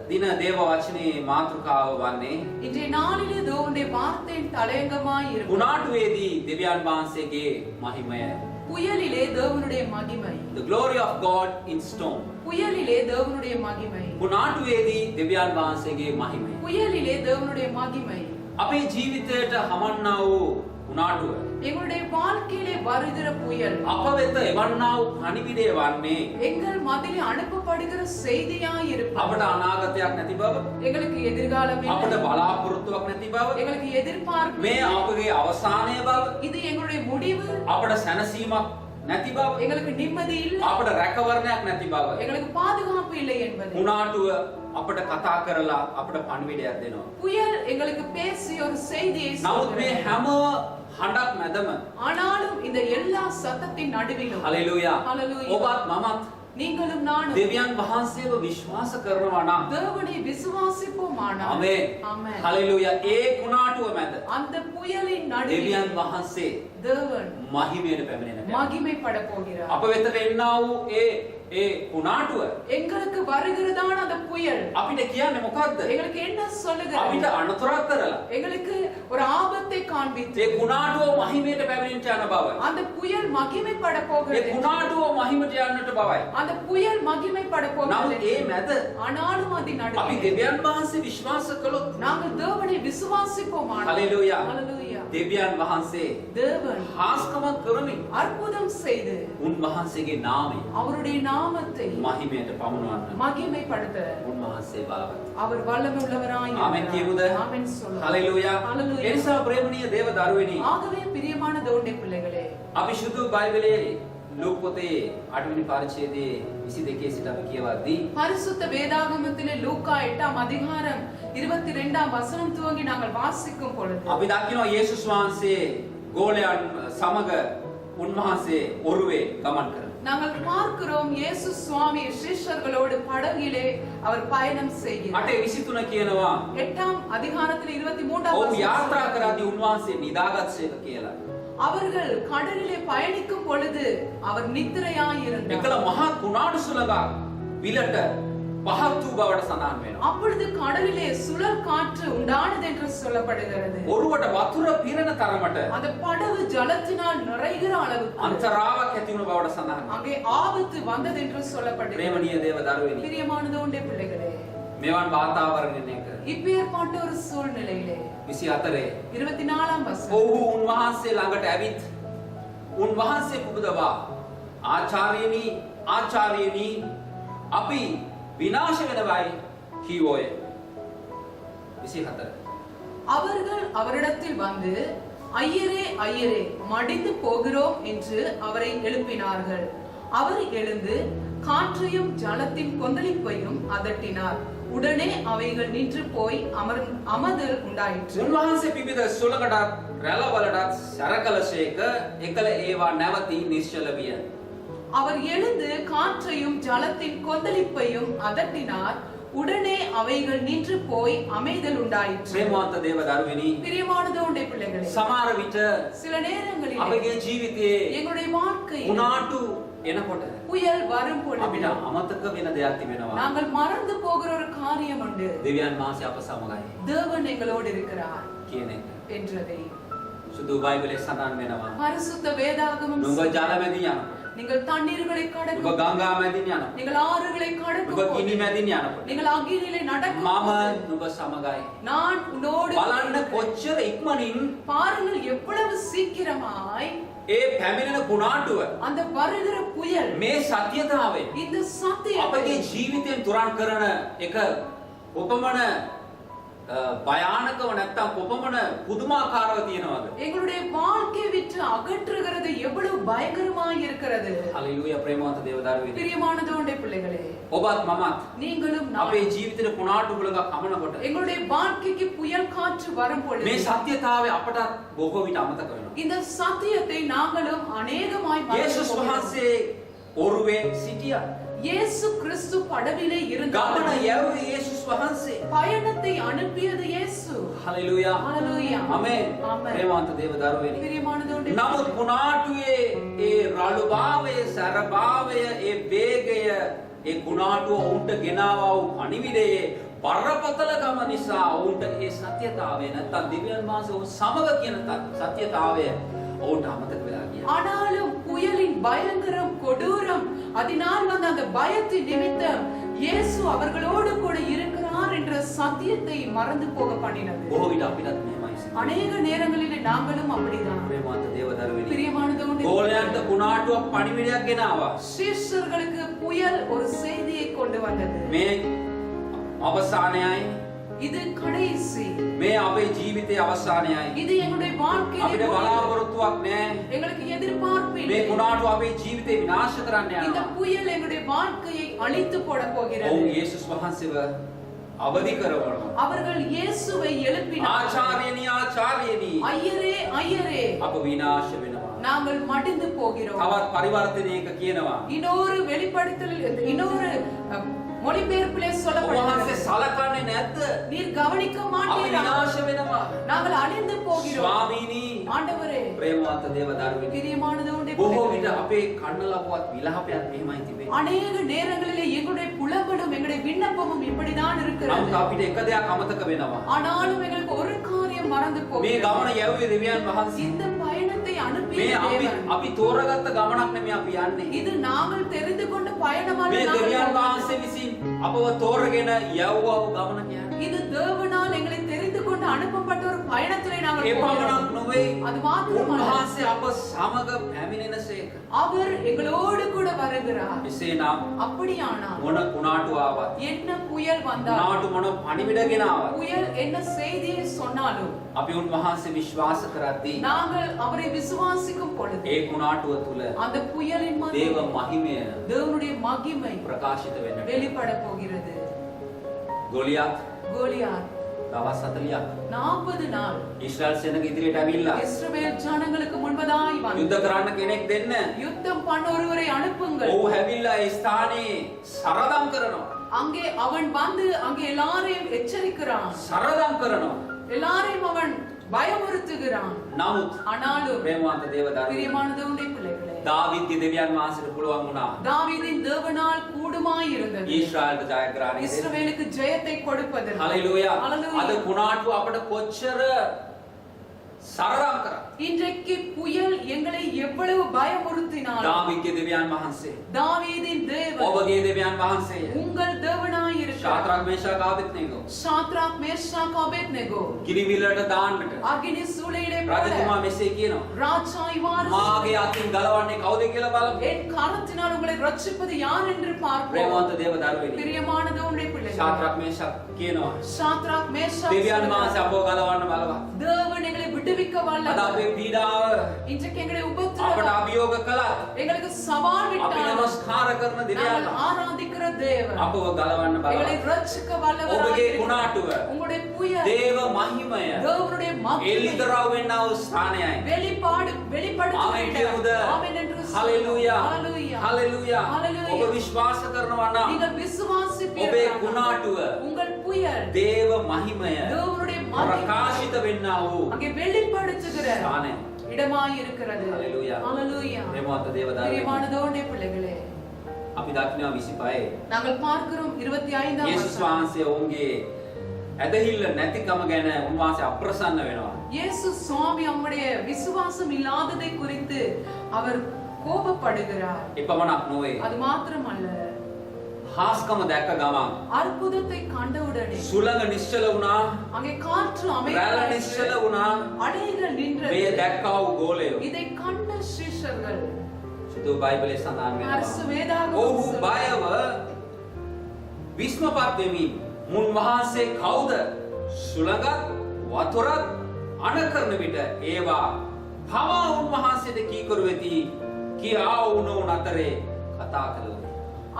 S1: දින දේව වචනේ මාතෘකාව වන්නේ
S2: இன்றைய நாளிலே தேவனுடைய வார்த்தையின் தலையங்கமாய் இருக்கும்
S1: ගුණාටුවේදී දෙවියන් වහන්සේගේ මහිමය.
S2: புயலிலே தேவனுடைய மகிமை
S1: The glory of God in storm.
S2: புயலிலே தேவனுடைய மகிமை
S1: ගුණාටුවේදී දෙවියන් වහන්සේගේ මහිමය.
S2: புயலிலே தேவனுடைய மகிமை
S1: අපේ ජීවිතයට හමන්නා වූ ගුණාටුව
S2: எங்களுடைய வாழ்க்கையிலே வருகிற புயல்
S1: අප වෙත එවන්නා වූ පණිවිඩය වන්නේ
S2: எங்கள் மத்தியிலே அனுப்பப்படுகிற செய்தியாய் இருப்பது
S1: අපට අනාගතයක් නැති බව,
S2: எங்களுக்கு எதிர்காலம்
S1: අපට
S2: இல்லை.
S1: බලාපොරොත්තුවක් නැති බව,
S2: எங்களுக்கு எதிர்பார்ப்பு
S1: මේ
S2: இல்லை.
S1: අපගේ අවසානය බව,
S2: இது எங்களுடைய முடிவு
S1: අපට සැනසීමක් නැති බව,
S2: எங்களுக்கு நிம்மதி இல்லை
S1: අපට රැකවරණයක් නැති බව.
S2: எங்களுக்கு பாதுகாப்பு இல்லை என்பது
S1: ගුණාටුව අපට කතා කරලා අපට පණිවිඩයක් දෙනවා.
S2: புயல் எங்களுக்கு பேசி ஒரு செய்தியை
S1: නමුත් මේ
S2: சொல்கிறது.
S1: හැම හඬක් මැදම
S2: ஆனாலும் இந்த எல்லா சத்தத்தின் நடுவிலும்
S1: හලෙලූයා
S2: Hallelujah.
S1: ඔබත් මමත්
S2: நீங்களும் நானும்
S1: දෙවියන් වහන්සේව විශ්වාස කරනවා නම්
S2: தேவனை விசுவாசிப்போமானால்
S1: ආමේන්.
S2: ஆமென்.
S1: හලෙලූයා ඒ ගුණාටුව මැද
S2: அந்த புயலின் நடுவில்
S1: දෙවියන් වහන්සේ
S2: தேவன்
S1: මහිමයට පැමිණෙන
S2: மகிமைப்பட போகிறார்.
S1: අප වෙතට එන්නා වූ ඒ ගුණාටුව
S2: எங்களுக்கு வருகிறதான அந்த புயல்
S1: අපිට කියන්නේ මොකද්ද?
S2: எங்களுக்கு என்ன சொல்லுகிறது?
S1: අපිට අනතුරක් කරලා
S2: எங்களுக்கு ஒரு ஆபத்தை காண்பித்து
S1: ඒ ගුණාටුව මහිමයට පැමිණෙන්න යන බව.
S2: அந்த புயல் மகிமைப்பட
S1: ඒ
S2: போகிறது.
S1: ගුණාටුව මහිමට යන්නට බවයි.
S2: அந்த புயல் மகிமைப்பட
S1: නමුත්
S2: போகிறது.
S1: ඒ මැද
S2: ஆனாலும் அதன்
S1: අපි
S2: நடுவில்
S1: දෙවියන් වහන්සේ විශ්වාස කළොත්
S2: நாங்கள் தேவனை விசுவாசிப்போமானால்
S1: හලෙලූයා
S2: ஹalleluya
S1: දෙවියන් වහන්සේ
S2: தேவன்
S1: හාස්කමක් කරමින්
S2: அற்புதம் செய்து
S1: උන්වහන්සේගේ නාමය
S2: அவருடைய நாமத்தை
S1: මහිමයට පමුණවන්න
S2: மகிமைப்படுத்த
S1: උන්වහන්සේ බලවත්.
S2: அவர் வல்லமை உள்ளவராய்
S1: ආමෙන් කියමුද?
S2: ஆமென் சொல்லுவோம்.
S1: හලෙලූයා.
S2: Hallelujah.
S1: ඒ නිසා ප්‍රේමණීය දේව දරුවෙනි
S2: ஆகவே பிரியமான தேவனுடைய பிள்ளைகளே
S1: අපි සුදු බයිබලයේ ලූක පොතේ 8 වෙනි පරිච්ඡේදයේ 22 සිට අපි කියවද්දී
S2: பரிசுத்த வேதாகமத்திலே லூக்கா 8ஆம் அதிகாரம் 22ஆம் வசனம் துவங்கி நாங்கள் வாசிக்கும் பொழுது
S1: අපි දකිනවා යේසුස් වහන්සේ ගෝලයන් සමග උන්වහන්සේ ඔරුවේ ගමන් කරනවා.
S2: நாங்கள் பார்க்கிறோம் இயேசு சுவாமி சிஷ்யர்களோடு படகிலே அவர் பயணம் செய்கிறார்.
S1: 8:23 කියනවා
S2: 8ஆம் அதிகாரத்தில் 23ஆம்
S1: ඔව්
S2: வசனம்
S1: යාත්‍රා කරද්දී උන්වහන්සේ නිදාගත්සේක කියලා.
S2: அவர்கள் கடலிலே பயணிக்கும் பொழுது அவர் நித்திரையாய் இருந்தார்.
S1: එකල මහා කුණාටු සුළඟක් විලට පහත් වූ බවට සඳහන් වෙනවා.
S2: அப்பொழுது கடலிலே சுழல் காற்று உண்டானது என்று சொல்லப்படுகிறது.
S1: ඔරුවට වතුර පිරෙන තරමට
S2: அந்த படகு ஜலத்தினால் நிறைகிற அளவுக்கு
S1: අන්තරාවක් ඇති වුණ බවට සඳහන්.
S2: அங்கே ஆபத்து வந்தது என்று சொல்லப்பட்டது.
S1: ප්‍රේමණීය දේව දරුවෙනි.
S2: பிரியமானதோண்டே பிள்ளைகளே,
S1: මෙවන් වාතාවරණයක
S2: இப்பேற்பட்ட ஒரு சூழ்நிலையிலே
S1: 24
S2: 24ஆம் வசனம்
S1: ඔහු උන්වහන්සේ ළඟට ඇවිත් උන්වහන්සේ පුබුදවා ආචාර්යනි අපි විනාශ වෙනවයි කීවෝය. 24
S2: அவர்கள் அவரிடத்தில் வந்து, ஐயரே ஐயரே மடிந்து போகிறோம் என்று அவரை எழுப்பினார்கள். அவர் எழுந்து காற்றையும் ஜலத்தின் கொந்தளிப்பையும் அதட்டினார். உடனே அவைகள் நின்று போய் அமர்தல் உண்டாயிற்று.
S1: උන්වහන්සේ පිබිද සුළඟටත් රැළවලටත් සැරකලසේක එකල ඒවා නැවතී නිශ්චල විය.
S2: அவர் எழுந்து காற்றையும் ஜலத்தின் கொந்தளிப்பையும் அதட்டினார். உடனே அவைகள் நின்று போய் அமைதல் உண்டாயிற்று.
S1: ප්‍රේමවන්ත දේව දරුවෙනි,
S2: பிரியமானதோண்டே பிள்ளைகளே,
S1: සමහර විට
S2: சில நேரங்களில்
S1: අපගේ ජීවිතයේ
S2: எங்களுடைய வாழ்க்கையில்
S1: උනාටු එනකොට
S2: புயல் வரும்
S1: අපිට
S2: பொழுது
S1: අමතක වෙන දෙයක් තිබෙනවා.
S2: நாங்கள் மறந்து போகிற ஒரு காரியம் உண்டு.
S1: දෙවියන් වහන්සේ අප සමගයි
S2: தேவன் எங்களோடு இருக்கிறார்
S1: කියන එක.
S2: என்றதை
S1: සුදු බයිබලයේ සඳහන් වෙනවා.
S2: பரிசுத்த வேதாகமம்
S1: නුඹ ජල මැදින් යනකොට,
S2: நீங்கள் தண்ணீர்களை
S1: නුඹ
S2: கடக்கும்,
S1: ගංගා මැදින් යනකොට,
S2: நீங்கள் ஆறுகளை கடக்கும்
S1: නුඹ
S2: போது,
S1: ගිනි මැදින් යනකොට
S2: நீங்கள் அக்கினியிலே நடக்கும்
S1: මම
S2: போது,
S1: නුඹ සමගයි.
S2: நான் உன்னோடு
S1: බලන්න
S2: இருக்கிறேன்.
S1: කොච්චර ඉක්මනින්
S2: பாருங்கள் எவ்வளவு சீக்கிரமாய்
S1: ඒ පැමිණෙන කුණාටුව
S2: அந்த வருகிற புயல்
S1: මේ සත්‍යතාවය
S2: இந்த சத்தியத்தை
S1: අපගේ ජීවිතයෙන් තුරන් කරන එක කොපමණ භයානකව නැත්තම් කොපමණ පුදුමාකාරව තියෙනවද?
S2: எங்களுடைய வாழ்க்கையை விட்டு அகற்றுகிறது எவ்வளவு பயங்கரமாய் இருக்கிறது.
S1: හලෙලූයා ප්‍රේමවන්ත දේව දරුවෙනි.
S2: பிரியமானதோண்டே பிள்ளைகளே,
S1: ඔබත් මමත්
S2: நீங்களும்
S1: අපේ
S2: நானும்
S1: ජීවිතේ කුණාටු වලක කමනකොට
S2: எங்களுடைய வாழ்க்கைக்கு புயல் காற்று வரும் பொழுது
S1: මේ සත්‍යතාවය අපට බොහෝ විට අමතක වෙනවා.
S2: இந்த சத்தியத்தை நாங்களும் அநேகமாய் மறந்து
S1: යේසුස්
S2: போகிறோம்.
S1: වහන්සේ ඔරුවේ සිටියා.
S2: இயேசு கிறிஸ்து படவிலே இருந்தார்.
S1: ගමන යැවුවේ යේසුස් වහන්සේ.
S2: பயணத்தை அனுப்பியது இயேசு.
S1: හලෙලූයා.
S2: ஹalleluya.
S1: ආමේන්.
S2: ஆமென்.
S1: ප්‍රේමවන්ත දේව දරුවෙනි.
S2: பிரியமானதோண்டே
S1: නමුත් කුණාටුවේ ඒ රළුභාවය, සැරභාවය, ඒ වේගය, ඒ කුණාටුව උන්ට ගෙනාවා වූ පණිවිඩයේ බරපතලකම නිසා උන්ට ඒ සත්‍යතාවය නැත්තම් දිව්‍යන් වහන්සේ ඔහු සමග කියන සත්‍යතාවය ඔවුන්ට අමතක වෙලා ගියා.
S2: ஆனாலும் புயலின் பயங்கரம் கொடூரம் அதனால் வந்த அந்த பயத்தின் நிமித்தம் இயேசு அவர்களோடு கூட இருக்கிறார் என்ற சத்தியத்தை மறந்து போக பண்ணினது.
S1: බොහෝ විට අපිටත් මෙහෙමයි සිද්ධ.
S2: அநேக நேரங்களிலே நாங்களும் அப்படிதான்.
S1: ප්‍රේමවන්ත දේව දරුවෙනි.
S2: பிரியமானதோண்டே
S1: ගෝලයන්ට කුණාටුවක් පණිවිඩයක් ගෙනාවා.
S2: சீஷர்களுக்கு புயல் ஒரு செய்தியை கொண்டு வந்தது.
S1: මේ අවසානයයි.
S2: இது கடைசி.
S1: මේ අපේ ජීවිතයේ අවසානයයි.
S2: இது எங்களுடைய வாழ்க்கையிலே
S1: අපිට බලාපොරොත්තුවක් නැහැ.
S2: எங்களுக்கு எதிர்பார்ப்பு
S1: මේ
S2: இல்லை.
S1: කුණාටුව අපේ ජීවිතේ විනාශ කරන්න
S2: இந்த
S1: යනවා.
S2: புயல் எங்களுடைய வாழ்க்கையை அழித்து போட போகிறது.
S1: ඔවුන් යේසුස් වහන්සේව අවදි කරවනවා.
S2: அவர்கள் இயேசுவை எழுப்பினார்கள்.
S1: ආචාර්යනි
S2: ஐயரே ஐயரே
S1: අප විනාශ වෙනවා.
S2: நாங்கள் மடிந்து போகிறோம்.
S1: තවත් පරිවර්තනයක කියනවා.
S2: இன்னொரு வெளிப்படுத்தலில் இன்னொரு மொழிபெயர்ப்பிலே
S1: ඔබ
S2: சொல்லப்படுகிறது.
S1: වහන්සේ සලකන්නේ නැද්ද?
S2: நீர் கவனிக்க
S1: අපි
S2: மாட்டீரா?
S1: විනාශ වෙනවා.
S2: நாங்கள் அழிந்து போகிறோம்.
S1: ස්වාමීනි,
S2: ஆண்டவரே,
S1: ප්‍රේමවන්ත දේව දරුවෙනි.
S2: பிரியமானது உடைய
S1: බොහෝ
S2: பிள்ளைகளே,
S1: විට අපේ කන්නලපුවත් විලාපයක් මෙහෙමයි තිබෙන්නේ.
S2: அநேக நேரங்களிலே எங்களுடைய புலம்பலும் எங்களுடைய விண்ணப்பமும் இப்படிதான் இருக்கிறது.
S1: නමුත් අපිට එක දෙයක් අමතක වෙනවා.
S2: ஆனாலும் எங்களுக்கு ஒரு காரியம் மறந்து
S1: මේ
S2: போகிறது.
S1: ගමන යැවුවේ දෙවියන් වහන්සේ.
S2: இந்த பயணத்தை அனுப்பிய
S1: මේ
S2: தேவன்.
S1: අපි තෝරගත්ත ගමනක් නෙමෙයි අපි යන්නේ.
S2: இது நாங்கள் தெரிந்து கொண்ட பயணமல்ல.
S1: මේ
S2: நாங்கள்
S1: දෙවියන්
S2: போவது.
S1: වහන්සේ විසින් අපව තෝරගෙන යවුවා වූ ගමන කියන්නේ.
S2: இது தேவனால் எங்களை தெரிந்து கொண்டு அனுப்பப்பட்ட ஒரு பயணத்திலே நாங்கள்
S1: ඒ
S2: போகிறோம்.
S1: පමණක් නොවේ.
S2: அது மாத்திரமல்ல,
S1: උන්වහන්සේ අප සමග පැමිණෙනසේක.
S2: அவர் எங்களோடு கூட வருகிறார்.
S1: එසේනම්
S2: அப்படியானால்
S1: මොන කුණාටු ආවත්,
S2: என்ன புயல் வந்தாலும்,
S1: කුණාටු මොන පණිවිඩගෙන ආවත්,
S2: புயல் என்ன செய்தியை சொன்னாலும்,
S1: අපි උන්වහන්සේ විශ්වාස කරද්දී
S2: நாங்கள் அவரை விசுவாசிக்கும் பொழுது
S1: ඒ කුණාටුව තුල
S2: அந்த புயலின்
S1: දේව
S2: மத்தியில்
S1: මහිමය
S2: தேவனுடைய மகிமை
S1: ප්‍රකාශිත වෙන්නට.
S2: வெளிப்பட போகிறது.
S1: ගොලියත්
S2: கோலியாத்
S1: දවස් 40ක්
S2: 40 நாள்
S1: ඊශ්‍රායල් සේනක ඉදිරියට ඇවිල්ලා
S2: இஸ்ரவேல் ஜனங்களுக்கு முன்பதாய்
S1: යුද්ධ
S2: வந்து
S1: කරන්න කෙනෙක් දෙන්න.
S2: யுத்தம் பண்ண ஒருவரை அனுப்புங்கள்.
S1: ඔහු හැවිල්ලා ඒ ස්ථානයේ සරදම් කරනවා.
S2: அங்கே அவன் வந்து அங்கே எல்லாரையும் எச்சரிக்கிறான்.
S1: සරදම් කරනවා.
S2: எல்லாரையும் அவன் பயமுறுத்துகிறான்.
S1: නමුත්
S2: ஆனாலும்
S1: ප්‍රේමවන්ත දේව දරුවෝ
S2: பிரியமானதோண்டே பிள்ளைகளே,
S1: දාවිද්ගේ දෙවියන් වහන්සේට පුළුවන් වුණා
S2: தாவீதின் தேவனால் கூடுமாய் இருந்தது
S1: ඊශ්‍රායල්ට ජයග්‍රහණය දෙන්න.
S2: இஸ்ரவேலுக்கு ஜெயத்தை கொடுப்பதற்கு.
S1: හලෙලූයා.
S2: Hallelujah.
S1: අද කුණාටුව අපට කොච්චර සරලම් කරා.
S2: இன்றைக்கு புயல் எங்களை எவ்வளவு பயமுறுத்தினாலும்
S1: දාවිද්ගේ දෙවියන් වහන්සේ
S2: தாவீதின் தேவன்
S1: ඔබගේ දෙවියන් වහන්සේය.
S2: உங்கள் தேவனாய் இருக்கிறார்.
S1: ශාද්‍රක් මේෂාක් ආබේද්නෙගෝ
S2: சாத்ராக் மேஷாக் ஆபேத்நேகோ
S1: ගිනිවිල්ලට දාන්නට
S2: அக்கினி சூளையிலே
S1: රජතුමා
S2: போட
S1: මෙසේ කියනවා.
S2: ராஜா இவ்வாறு
S1: මාගේ අතින් ගලවන්නේ කවුද කියලා බලමු.
S2: என் கரத்தினால் உங்களை ரட்சிப்பது யார் என்று பார்ப்போம்.
S1: ප්‍රේමවන්ත දේව දරුවෙනි.
S2: பிரியமான தேவனுடைய பிள்ளைகளே,
S1: ශාද්‍රක් මේෂාක් කියනවා.
S2: சாத்ராக் மேஷாக்
S1: දෙවියන් වහන්සේ අපව ගලවන්න බලවත්.
S2: தேவன் எங்களை விடுவிக்க
S1: අද
S2: வல்லவர்.
S1: අපේ පීඩාව
S2: இன்றைக்கு எங்களை
S1: අපට
S2: உபத்திரவம்
S1: අභියෝග කළා.
S2: எங்களுக்கு சவால்
S1: අපි
S2: விட்டார்.
S1: නමස්කාර කරන දෙවියන්
S2: நாங்கள் ஆராதிக்கிற தேவன்
S1: අපව ගලවන්න
S2: எங்களை
S1: බලවත්.
S2: ரட்சிக்க வல்லவர்.
S1: ඔබගේ කුණාටුව
S2: உங்களுடைய புயல்
S1: දේව මහිමය
S2: தேவனுடைய மகிமை
S1: එල්ලිදරව් වෙන්නා වූ ස්ථානයයි.
S2: வெளிப்பாடு வெளிப்படுத்துகிற
S1: ආමෙන්
S2: இடம்.
S1: කියමුද?
S2: ஆமென் என்று சொல்லுங்கள்.
S1: හලෙලූයා
S2: ஹalleluya.
S1: හලෙලූයා.
S2: හalleluya.
S1: ඔබ විශ්වාස කරනවා නම්
S2: நீங்கள்
S1: ඔබේ
S2: விசுவாசிப்பீர்கள்.
S1: කුණාටුව
S2: உங்கள் புயல்
S1: දේව මහිමය
S2: தேவனுடைய மகிமை
S1: ප්‍රකාශිත වෙන්නා වූ
S2: அங்கே வெளிப்படுத்துகிற
S1: ස්ථානය.
S2: இடமாய் இருக்கிறது.
S1: ஹalleluya.
S2: ஹalleluya.
S1: ප්‍රේමවන්ත දේව දරුවෙනි.
S2: பிரியமான தேவனுடைய பிள்ளைகளே,
S1: අපි දකිනවා 25
S2: நாங்கள் பார்க்கிறோம் 25ஆம்
S1: යේසුස්
S2: வசனம்.
S1: වහන්සේ ඔවුන්ගේ ඇදහිල්ල නැතිකම ගැන උන්වහන්සේ අප්‍රසන්න වෙනවා.
S2: இயேசு சுவாமி நம்முடைய விசுவாசம் இல்லாததை குறித்து அவர் கோபப்படுகிறார்.
S1: එපමණක් නොවේ.
S2: அது மாத்திரமல்ல,
S1: හාස්කම දැක්ක ගමන්
S2: அற்புதத்தை கண்டவுடனே
S1: සුළඟ නිශ්චල වුණා.
S2: அங்கே காற்று
S1: රැළ නිශ්චල
S2: அமைதி
S1: වුණා.
S2: அடைகள் நின்றது.
S1: මේ දැක්කා වූ ගෝලයෝ
S2: இதை கண்ட சிஷ்யர்கள்
S1: සුදු බයිබලයේ සඳහන්
S2: அரசு
S1: වෙනවා.
S2: வேதாகமம்
S1: ඔහු
S2: சொல்லுகிறது.
S1: බයව විස්මපත් වෙමින් මුන්වහන්සේ කවුද? සුළඟත් වතුරත් අනකරන විට ඒවා පවා උන්වහන්සේට කීකරු වෙති කියා වුණු අතරේ කතා කළා.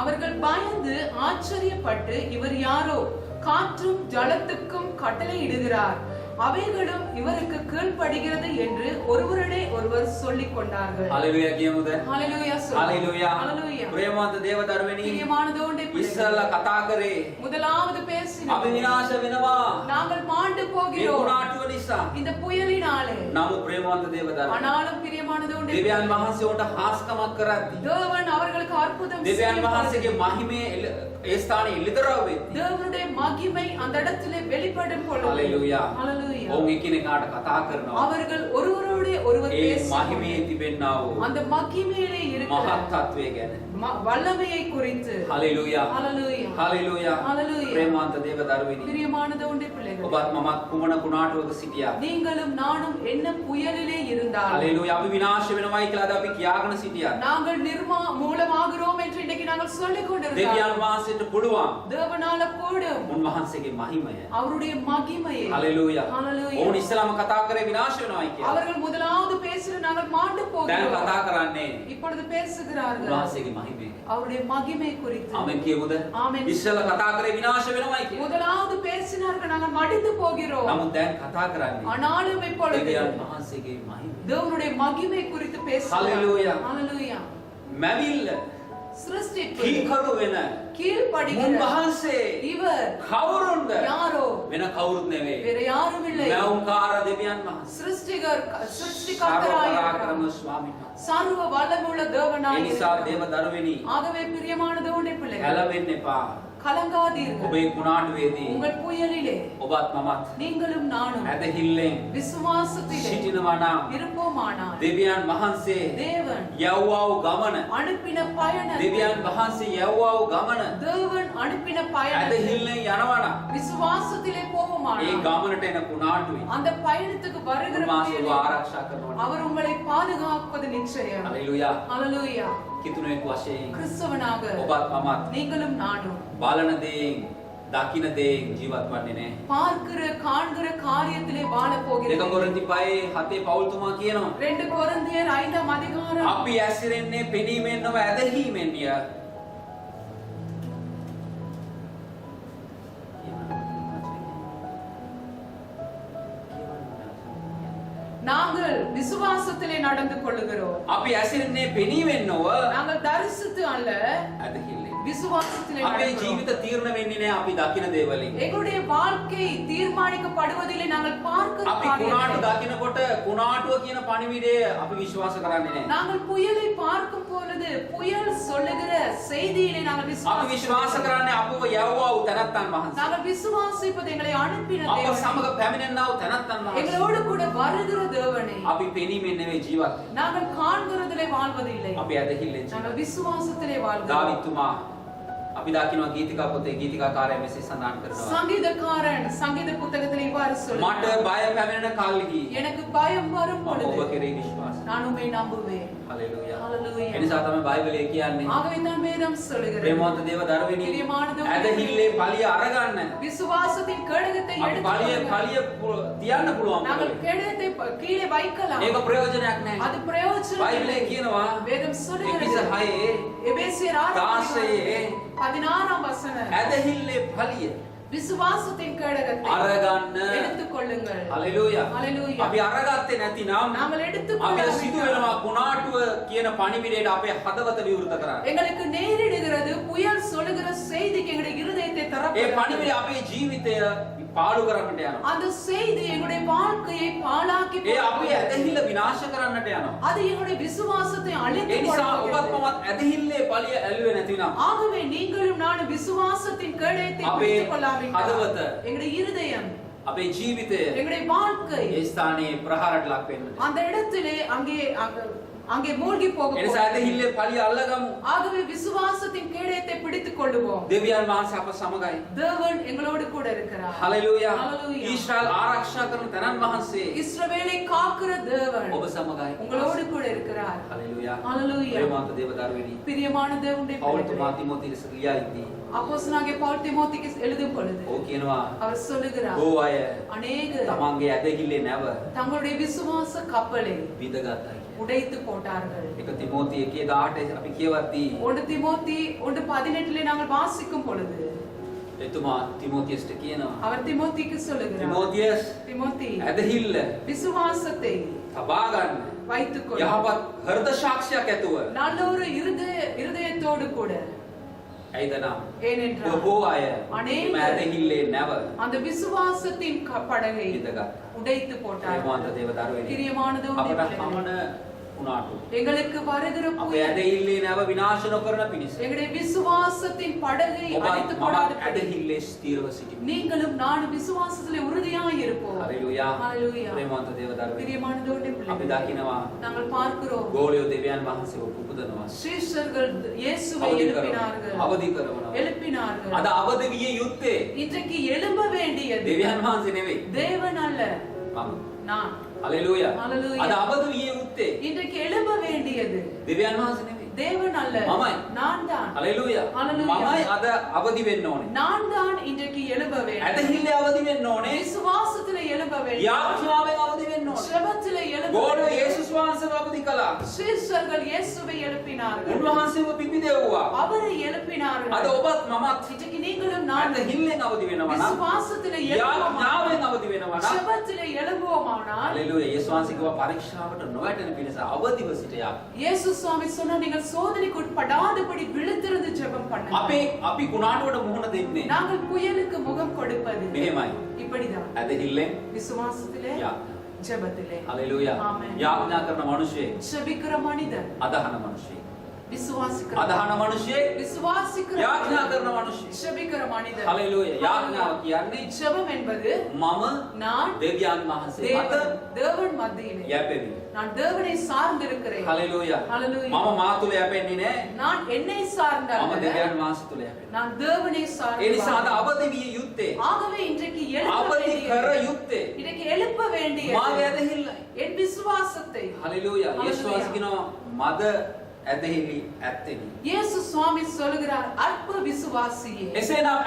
S2: அவர்கள் பயந்து ஆச்சரியப்பட்டு இவர் யாரோ காற்றும் ஜலத்துக்கும் கட்டளை இடுகிறார், அவைகளும் இவருக்கு கீழ்ப்படுகிறது என்று ஒருவரிடையே ஒருவர் சொல்லிக் கொண்டார்கள்.
S1: හලෙලුයා කියමුද?
S2: ஹalleluya சொல்லுங்கள்.
S1: හලෙලුයා.
S2: ஹalleluya.
S1: ප්‍රේමවන්ත දේව දරුවෙනි,
S2: பிரியமான தேவனுடைய பிள்ளைகளே,
S1: ඉස්සල්ලා කතා කරේ
S2: முதலாவது
S1: අපි
S2: பேசினோம்,
S1: විනාශ වෙනවා
S2: நாங்கள் மாண்டு
S1: මේ
S2: போகிறோம்
S1: කුණාටුව නිසා.
S2: இந்த புயலினாலே.
S1: නමුත් ප්‍රේමවන්ත දේව දරුවෙනි,
S2: ஆனாலும் பிரியமான தேவனுடைய
S1: දෙවියන්
S2: பிள்ளைகளே,
S1: වහන්සේ උන්ට හාස්කමක් කරද්දී
S2: தேவன் அவர்களுக்கு அற்புதம்
S1: දෙවියන්
S2: செய்யும் பொழுது,
S1: වහන්සේගේ මහිමේ ඒ ස්ථානයේ එළිදරව් වෙද්දී
S2: தேவனுடைய மகிமை அந்த இடத்திலே வெளிப்படும் பொழுது,
S1: හලෙලුයා.
S2: ஹalleluya,
S1: ඔවුන් එකිනෙකාට කතා කරනවා.
S2: அவர்கள் ஒருவரோடு ஒருவர்
S1: ඒ
S2: பேசும்
S1: මහිමේ තිබෙන්නා වූ
S2: அந்த மகிமையிலே இருக்கிற
S1: මහත් තත්වය ගැන.
S2: வல்லமையை குறித்து.
S1: හලෙලුයා.
S2: ஹalleluya.
S1: හලෙලුයා.
S2: හalleluya.
S1: ප්‍රේමවන්ත දේව දරුවෙනි,
S2: பிரியமான தேவனுடைய பிள்ளைகளே,
S1: ඔබත් මමත් කුමන කුණාටුවක සිටියා.
S2: நீங்களும் நானும் என்ன புயலிலே இருந்தாலும்
S1: හලෙලුයා. අපි විනාශ වෙනවයි කියලා අද අපි කියාගෙන සිටියා.
S2: நாங்கள் மூலமாகிறோம் என்று இன்றைக்கு நாங்கள் சொல்லிக் கொண்டிருக்கிறோம்.
S1: දෙවියන් වහන්සේට පුළුවන්
S2: தேவனால கூடும்
S1: උන්වහන්සේගේ මහිමය.
S2: அவருடைய மகிமையை.
S1: හලෙලුයා.
S2: ஹalleluya.
S1: ඔවුන් ඉස්සලාම කතා කරේ විනාශ වෙනවයි කියලා.
S2: அவர்கள் முதலாவது பேசுகிற நாங்கள் மாண்டு
S1: දැන්
S2: போகிறோம்.
S1: කතා කරන්නේ
S2: இப்பொழுது பேசுகிறார்கள்
S1: උන්වහන්සේගේ මහිමය.
S2: அவருடைய மகிமை குறித்து.
S1: ආමෙන් කියමුද?
S2: ආමෙන්.
S1: ඉස්සලා කතා කරේ විනාශ වෙනවයි කියලා.
S2: முதலாவது பேசினார்கள் நாங்கள் மடிந்து போகிறோம்.
S1: නමුත් දැන් කතා කරන්නේ
S2: ஆனாலும் இப்பொழுது
S1: දෙවියන් වහන්සේගේ මහිමය.
S2: தேவனுடைய மகிமை குறித்து பேசுகிறார்.
S1: ஹalleluya.
S2: ஹalleluya.
S1: මැවිල්ල
S2: சிருஷ்டிப்பு
S1: කීකරු වෙන
S2: கீழ்ப்படுகிற
S1: මුන්වහන්සේ
S2: இவர்
S1: කවුරුන්ද?
S2: யாரோ
S1: වෙන කවුරුත් නෙවෙයි.
S2: வேற யாரும் இல்லை.
S1: මෞංකාර දෙවියන් වහන්සේ.
S2: சிருஷ்டிகர்த்தராய்
S1: සර්වපරාක්‍රම
S2: இருக்கிறார்.
S1: ස්වාමීන් වහන්සේ.
S2: சர்வ வல்லமுள்ள
S1: ඒ
S2: தேவனாய்
S1: නිසා
S2: இருக்கிறார்.
S1: දේව දරුවෙනි,
S2: ஆகவே பிரியமான தேவனுடைய பிள்ளைகள்,
S1: ඇලවෙන්න එපා.
S2: கலங்காதீர்கள்.
S1: ඔබේ කුණාටුවේදී
S2: உங்கள் புயலிலே
S1: ඔබත් මමත්
S2: நீங்களும் நானும்
S1: ඇදහිල්ලෙන්
S2: விசுவாசத்திலே
S1: සිටිනවා නම්
S2: இருப்போமானால்
S1: දෙවියන් වහන්සේ
S2: தேவன்
S1: යව්වා වූ ගමන,
S2: அனுப்பின பயணத்தை,
S1: දෙවියන් වහන්සේ යව්වා වූ ගමන
S2: தேவன் அனுப்பின பயணத்தை
S1: ඇදහිල්ලෙන් යනවා නම්
S2: விசுவாசத்திலே
S1: ඒ
S2: போவோமானால்
S1: ගමනට එන කුණාටුයි
S2: அந்த பயணத்துக்கு வருகிற
S1: උන්වහන්සේ ඔබ
S2: புயலில்
S1: ආරක්ෂා කරනවා.
S2: அவர் உங்களை பாதுகாப்பது நிச்சயம்.
S1: හalleluya.
S2: ஹalleluya.
S1: කිතුණෙක් වශයෙන්
S2: கிறிஸ்தவனாக
S1: ඔබත් මමත්
S2: நீங்களும் நானும்
S1: බලන දේෙන් දකින දේෙන් ජීවත් වන්නේ නැහැ.
S2: பார்க்கிற காண்கிற காரியத்திலே வாழ
S1: දෙක
S2: போகிறோம்.
S1: කොරින්ති 5:7 පෞල්තුමා කියනවා
S2: 2 கொரிந்தியர் 5ஆம் அதிகாரம்,
S1: අපි ඇසිරෙන්නේ පෙනීමෙන් නොව ඇදහිීමෙන්ය.
S2: நாங்கள் விசுவாசத்திலே நடந்து கொள்ளுகிறோம்.
S1: අපි ඇසිරෙන්නේ පෙනීමෙන් නොව
S2: நாங்கள் தரிசித்து அல்ல,
S1: ඇදහිල්ලෙන්.
S2: விசுவாசத்திலே
S1: අපේ
S2: நடக்கிறோம்.
S1: ජීවිත තීරණය වෙන්නේ නැහැ අපි දකින දේවලින්.
S2: எங்களுடைய வாழ்க்கை தீர்மானிக்கப்படுவதிலே நாங்கள் பார்க்கிற
S1: අපි කුණාටු
S2: காரியத்தை.
S1: දකිනකොට කුණාටුව කියන පණිවිඩය අපි විශ්වාස කරන්නේ නැහැ.
S2: நாங்கள் புயலை பார்க்கும் பொழுது புயல் சொல்லுகிற செய்தியிலே நாங்கள்
S1: අපි විශ්වාස කරන්නේ අපව යවුවා වූ තැනැත්තන් වහන්සේ.
S2: நாங்கள் விசுவாசிப்பது எங்களை அனுப்பின
S1: අප
S2: தேவனே.
S1: සමග පැමිණෙන්නා වූ තැනැත්තන් වහන්සේ.
S2: எங்களோடு கூட வருகிற தேவனே.
S1: අපි පෙනීමෙන් නෙවෙයි ජීවත් වෙන්නේ.
S2: நாங்கள் காண்கிறதிலே வாழ்வது இல்லை.
S1: අපි ඇදහිල්ලෙන් ජීවත්.
S2: நாங்கள் விசுவாசத்திலே வாழ்கிறோம்.
S1: දාවිත්තුමා අපි දකිනවා ගීතිකා පොතේ ගීතිකාකාරයා මෙසේ සඳහන් කරනවා.
S2: சங்கீதக்காரன் சங்கீத புத்தகத்தில் இவ்வாறு
S1: මට
S2: சொல்கிறார்.
S1: බය පැමිණෙන කල්හි
S2: எனக்கு பயம் வரும்
S1: මම ඔබ
S2: பொழுது
S1: කෙරෙහි විශ්වාස.
S2: நான் உம்மை நம்புவேன்.
S1: හලෙලූයා.
S2: Hallelujah.
S1: එනිසා තමයි බයිබලයේ කියන්නේ
S2: ஆகவே தான் வேதம் சொல்கிறது.
S1: ප්‍රේමවන්ත දේව දරුවෙනි
S2: பிரியமான தேவனே.
S1: ඇදහිල්ලේ පලිය අරගන්න.
S2: விசுவாசத்தின் கேடகத்தை
S1: අපි පලිය
S2: எடுத்து
S1: තියන්න පුළුවන්.
S2: நாங்கள் கேடகத்தை கீழே வைக்கலாம்.
S1: ඒක ප්‍රයෝජනයක් නැහැ.
S2: அது பிரயோஜனம்
S1: බයිබලයේ කියනවා
S2: வேதம் சொல்கிறது.
S1: එපිස 6
S2: எபேசியர்
S1: 16
S2: 16 வசனம்.
S1: ඇදහිල්ලේ පලිය
S2: விசுவாசத்தின் கேடகத்தை
S1: අරගන්න.
S2: எடுத்துக்கொள்ளுங்கள்.
S1: හලෙලූයා.
S2: Hallelujah.
S1: අපි අරගත්තේ නැතිනම්
S2: நாங்கள்
S1: අපිට
S2: எடுத்துக்கொள்ள
S1: සිදු වෙනවා කුණාටුව කියන පණිවිඩයට අපේ හදවත විවෘත කරන්න.
S2: எங்களுக்கு நேரிடுகிறது புயல் சொல்லுகிற செய்திக்கு எங்களுடைய இருதயத்தை
S1: ඒ
S2: திறப்பு.
S1: පණිවිඩය අපේ ජීවිතය පාළු කරන්නට යනවා.
S2: அந்த செய்தி எங்களுடைய வாழ்க்கையை பாழாக்கி
S1: ඒ අපේ
S2: போடுகிறது.
S1: ඇදහිල්ල විනාශ කරන්නට යනවා.
S2: அது எங்களுடைய விசுவாசத்தை
S1: ඒ
S2: அழித்து
S1: නිසා ඔබත්
S2: போடுகிறது.
S1: මමත් ඇදහිල්ලේ පලිය ඇල්ලුවේ නැතිනම්
S2: ஆகவே நீங்களும் நானும் விசுவாசத்தின் கேடயத்தை
S1: අපේ
S2: பிடித்துக் கொள்ளாவிட்டால்
S1: හදවත
S2: எங்களுடைய இருதயம்
S1: අපේ ජීවිතය
S2: எங்களுடைய வாழ்க்கை
S1: ඒ ස්ථානයේ ප්‍රහාරයට ලක් වෙන්නට.
S2: அந்த இடத்திலே அங்கே மூழ்கி போக
S1: ඒ නිසා ඇදහිල්ලේ පලිය අල්ලගමු.
S2: ஆகவே விசுவாசத்தின் கேடயத்தை பிடித்துக் கொள்ளுவோம்.
S1: දෙවියන් වහන්සේ අප සමගයි.
S2: தேவன் எங்களோடு கூட இருக்கிறார்.
S1: හලෙලූයා.
S2: Hallelujah.
S1: ඊශ්‍රායල් ආරක්ෂා කරන තනන් වහන්සේ
S2: இஸ்ரவேலை காக்கிற தேவன்
S1: ඔබ සමගයි.
S2: உங்களோடு கூட இருக்கிறார்.
S1: හලෙලූයා.
S2: Hallelujah.
S1: ප්‍රේමවන්ත දේව දරුවෙනි.
S2: பிரியமான தேவனுடைய
S1: පවුල්
S2: பிள்ளைகளே,
S1: තිමෝතියට ලියා ඉදී.
S2: அப்போஸ்தலனாகிய பவுல் தீமோத்தேயுக்கு எழுதும் பொழுது
S1: ඕ කියනවා
S2: அவர் சொல்லுகிறார்,
S1: බොහෝ අය
S2: அநேகர்
S1: තමන්ගේ ඇදහිල්ලේ නැව
S2: தங்களுடைய விசுவாச கப்பலை
S1: විඳගත්තා.
S2: உடைத்து போட்டார்கள்.
S1: එක තිමෝති 1:18 අපි කියවත්දී
S2: 1 தீமோத்தி 1:18 நாங்கள் வாசிக்கும் பொழுது
S1: එතුමා තිමෝතියස්ට කියනවා
S2: அவர் தீமோத்திக்கு சொல்லுகிறார்,
S1: තිමෝතියස්
S2: தீமோத்தி
S1: ඇදහිල්ල
S2: விசுவாசத்தை
S1: තබා ගන්න
S2: வைத்துக்கொள்,
S1: යහපත් හෘද සාක්ෂියක් ඇතුව.
S2: நல்ல ஒரு இருதயத்தோடு கூட.
S1: ඇයිද නම්
S2: ஏனென்றால்
S1: බොහෝ අය
S2: අනේක
S1: මේ ඇදහිල්ලේ නැව
S2: அந்த விசுவாசத்தின் படகை
S1: විඳගත්තා.
S2: உடைத்து போட்டார்கள்.
S1: ප්‍රේමවන්ත දේව දරුවෙනි.
S2: பிரியமானது
S1: අපට හමන උනාටු
S2: எங்களுக்கு வருகிற
S1: අපේ
S2: புயல்
S1: ඇදහිල්ලේ නැව විනාශ නොකරන පිණිස
S2: எங்களுடைய விசுவாசத்தின் படகை
S1: ඔබත්
S2: அடித்து
S1: මමත්
S2: போடாதபடி
S1: ඇදහිල්ලේ ස්ථීරව සිටිමු.
S2: நீங்களும் நானும் விசுவாசத்திலே உறுதியாய் இருப்போம்.
S1: හලෙලූයා.
S2: Hallelujah.
S1: ප්‍රේමවන්ත දේව දරුවෙනි.
S2: பிரியமானதோடு
S1: අපි දකිනවා
S2: நாங்கள் பார்க்கிறோம்
S1: ගෝලියෝ දෙවියන් වහන්සේව පුපුදනවා.
S2: சீஷர்கள் இயேசுவை
S1: අවදි
S2: எழுப்பினார்கள்.
S1: කරනවා. අවදි කරනවා.
S2: எழுப்பினார்கள்.
S1: අද අවදි විය යුත්තේ
S2: இன்றைக்கு எழும்ப வேண்டியது
S1: දෙවියන් වහන්සේ නෙවෙයි.
S2: தேவன் அல்ல,
S1: මම.
S2: நான்.
S1: හලෙලූයා.
S2: Hallelujah.
S1: අද අවදි විය යුත්තේ
S2: இன்றைக்கு எழும்ப வேண்டியது
S1: දෙවියන් වහන්සේ නෙවෙයි.
S2: தேவன் அல்ல,
S1: මමයි.
S2: நான் தான்.
S1: හලෙලූයා.
S2: Hallelujah.
S1: මමයි අද අවදි වෙන්න ඕනේ.
S2: நான் தான் இன்றைக்கு எழும்ப வேண்டும்.
S1: ඇදහිල්ලේ අවදි වෙන්න ඕනේ.
S2: விசுவாசத்திலே எழும்ப வேண்டும்.
S1: යාඥාවෙන් අවදි වෙන්න ඕනේ.
S2: ஜெபத்திலே எழும்ப
S1: ගෝලියෝ
S2: வேண்டும்.
S1: යේසුස් වහන්සේව අවදි කළා.
S2: சீஷர்கள் இயேசுவை எழுப்பினார்கள்.
S1: උන්වහන්සේව පිපිදෙව්වා.
S2: அவரை எழுப்பினார்கள்.
S1: අද ඔබත් මමත්
S2: இன்றைக்கு நீங்களும் நான்
S1: ඇදහිල්ලෙන් අවදි වෙනවා නම්
S2: விசுவாசத்திலே
S1: යාඥාවෙන් අවදි වෙනවා නම්
S2: ஜெபத்திலே எழும்புவோமானால்
S1: හලෙලූයා. යේසුස් වහන්සේ කිව්වා පරීක්ෂාවට නොවැටෙන පිණිස අවදිව සිටියා.
S2: இயேசு சுவாமி சொன்னா நீங்கள் சோதனைக்கு உட்படாதபடி விழித்திருந்து ஜெபம் பண்ணுங்க.
S1: අපි කුණාටුවට මුහුණ දෙන්නේ
S2: நாங்கள் புயலுக்கு முகம் கொடுப்பது
S1: මෙහෙමයි.
S2: இப்படிதான்.
S1: ඇදහිල්ලෙන්
S2: விசுவாசத்திலே
S1: යා.
S2: ஜெபத்திலே.
S1: හලෙලූයා.
S2: ආමෙන්.
S1: යාඥා කරන මිනිසෙක්
S2: ஜெபிக்கிற மனிதன்,
S1: අදහන මිනිසෙක්.
S2: விசுவாசிக்கிற
S1: අදහන මිනිසෙක්
S2: விசுவாசிக்கிற
S1: යාඥා
S2: மனிதன்,
S1: කරන මිනිසෙක්.
S2: ஜெபிக்கிற மனிதன்.
S1: හලෙලූයා. යාඥාව කියන්නේ
S2: ஜெபம் என்பது
S1: මම
S2: நான்
S1: දෙවියන් වහන්සේ මත
S2: தேவன் மத்தியிலே
S1: යැපෙමි.
S2: நான் தேவனை சார்ந்திருக்கிறேன்.
S1: හලෙලූයා.
S2: Hallelujah.
S1: මම මා තුල යැපෙන්නේ නැහැ.
S2: நான் என்னை
S1: මම
S2: சார்ந்தல்ல,
S1: දෙවියන් වහන්සේ තුල යැපෙනවා.
S2: நான் தேவனை
S1: ඒ නිසා අද
S2: சார்ந்தவன்.
S1: අවදි විය යුත්තේ
S2: ஆகவே இன்றைக்கு எழுப்ப
S1: අවදි කර
S2: வேண்டியது,
S1: යුත්තේ
S2: இன்றைக்கு எழுப்ப வேண்டியது
S1: මාගේ ඇදහිල්ලයි.
S2: என் விசுவாசத்தை.
S1: හලෙලූයා. යේසුස්
S2: Hallelujah.
S1: වහන්සේ කියනවා මද ඇදහිලි ඇත්තෙනි.
S2: இயேசு சுவாமி சொல்லுகிறார், அற்ப விசுவாசியே.
S1: එසේනම්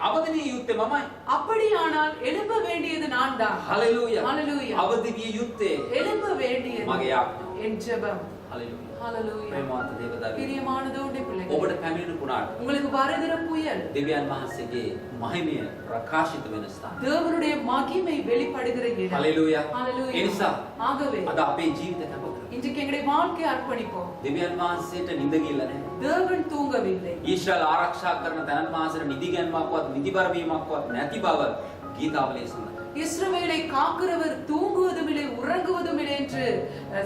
S1: අවදි විය යුත්තේ මමයි.
S2: அப்படியானால் எழுப்ப வேண்டியது நான் தான்.
S1: හලෙලූයා.
S2: Hallelujah.
S1: අවදි විය යුත්තේ
S2: எழுப்ப வேண்டியது
S1: මගේ යාඥා.
S2: என் ஜெபம்.
S1: හලෙලූයා.
S2: Hallelujah.
S1: ප්‍රේමවන්ත දේව දරුවෝ.
S2: பிரியமானதோடு பிள்ளைகள்,
S1: ඔබට පැමිණෙන කුණාට
S2: உங்களுக்கு வருகிற புயல்
S1: දෙවියන් වහන්සේගේ මහිමය ප්‍රකාශිත වෙන ස්ථාන.
S2: தேவனுடைய மகிமை வெளிப்படுகிற இடம்.
S1: හලෙලූයා.
S2: Hallelujah.
S1: ඒ නිසා
S2: ஆகவே
S1: අද අපේ ජීවිත කැප කරමු.
S2: இன்றைக்கு எங்களுடைய வாழ்க்கையை அர்ப்பணிப்போம்.
S1: දෙවියන් වහන්සේට නිඳ ගිල්ල නැහැ.
S2: தேவன் தூங்கவில்லை.
S1: ඊශ්‍රායල් ආරක්ෂා කරන තැනන් වහන්සේට නිදි ගැන්මක්වත් නිදි බර වීමක්වත් නැති බව ගීතාවලියේ සඳහන්.
S2: இஸ்ரவேலை காக்கிறவர் தூங்குவதும் இல்லை உறங்குவதும் இல்லை என்று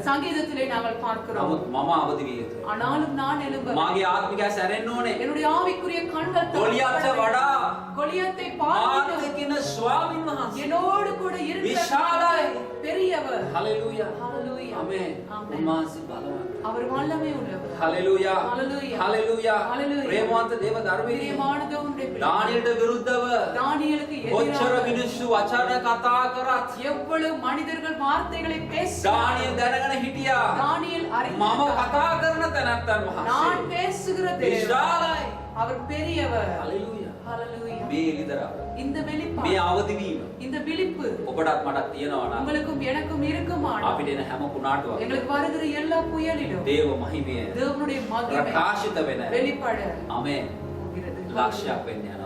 S2: சங்கீதத்திலே நாங்கள் பார்க்கிறோம்.
S1: නමුත් මම අවදි විය යුතුයි.
S2: ஆனாலும் நான் எழும்ப
S1: මාගේ ආත්මික ඇස ඇරෙන්න ඕනේ.
S2: என்னுடைய ஆவிக்குரிய கண்கள்
S1: ගොලියත්ට වඩා
S2: கோலியாத்தை
S1: මාත්
S2: பார்த்து
S1: එක්ක ඉන්න ස්වාමීන් වහන්සේ
S2: என்னோடு கூட இருக்கிற
S1: විශාලයි.
S2: பெரியவர்.
S1: හලෙලූයා.
S2: ஹalleluya.
S1: ආමේන්.
S2: ஆமென்.
S1: උන්වහන්සේ බලවත්.
S2: அவர் வல்லமை உள்ளவர்.
S1: හලෙලූයා.
S2: Hallelujah.
S1: හලෙලූයා.
S2: Hallelujah.
S1: ප්‍රේමවන්ත දේව ධර්මයේ
S2: பிரியமான தேவனுடைய பிள்ளை.
S1: දානියලට විරුද්ධව
S2: தானியேலுக்கு
S1: කොච්චර
S2: எதிராக
S1: මිනිස්සු වචන කතා කරත්
S2: எவ்வளவு மனிதர்கள் வார்த்தைகளை பேசினார்கள்.
S1: දානියල් දැනගෙන හිටියා.
S2: தானியேல்
S1: මම
S2: அறிந்தார்.
S1: කතා කරන තැනැත්තන්
S2: நான்
S1: වහන්සේ
S2: பேசுகிற தேவன்
S1: විශාලයි.
S2: அவர் பெரியவர்.
S1: හලෙලූයා.
S2: ஹalleluya.
S1: මේ එළිදරව්
S2: இந்த
S1: මේ
S2: வெளிப்பாடு
S1: අවදි වීම
S2: இந்த விழிப்பு
S1: ඔබටත් මටත් තියෙනවා නම්
S2: உங்களுக்கும் எனக்கும் இருக்குமானால்
S1: අපිට එන හැම කුණාටුවක්
S2: எங்களுக்கு வருகிற எல்லா புயலிலும்
S1: දේව මහිමය
S2: தேவனுடைய மகிமை
S1: ප්‍රකාශිත වෙන
S2: வெளிப்பட
S1: ආමේන්
S2: போகிறது.
S1: ලක්ෂයක් වෙන්න යනවා.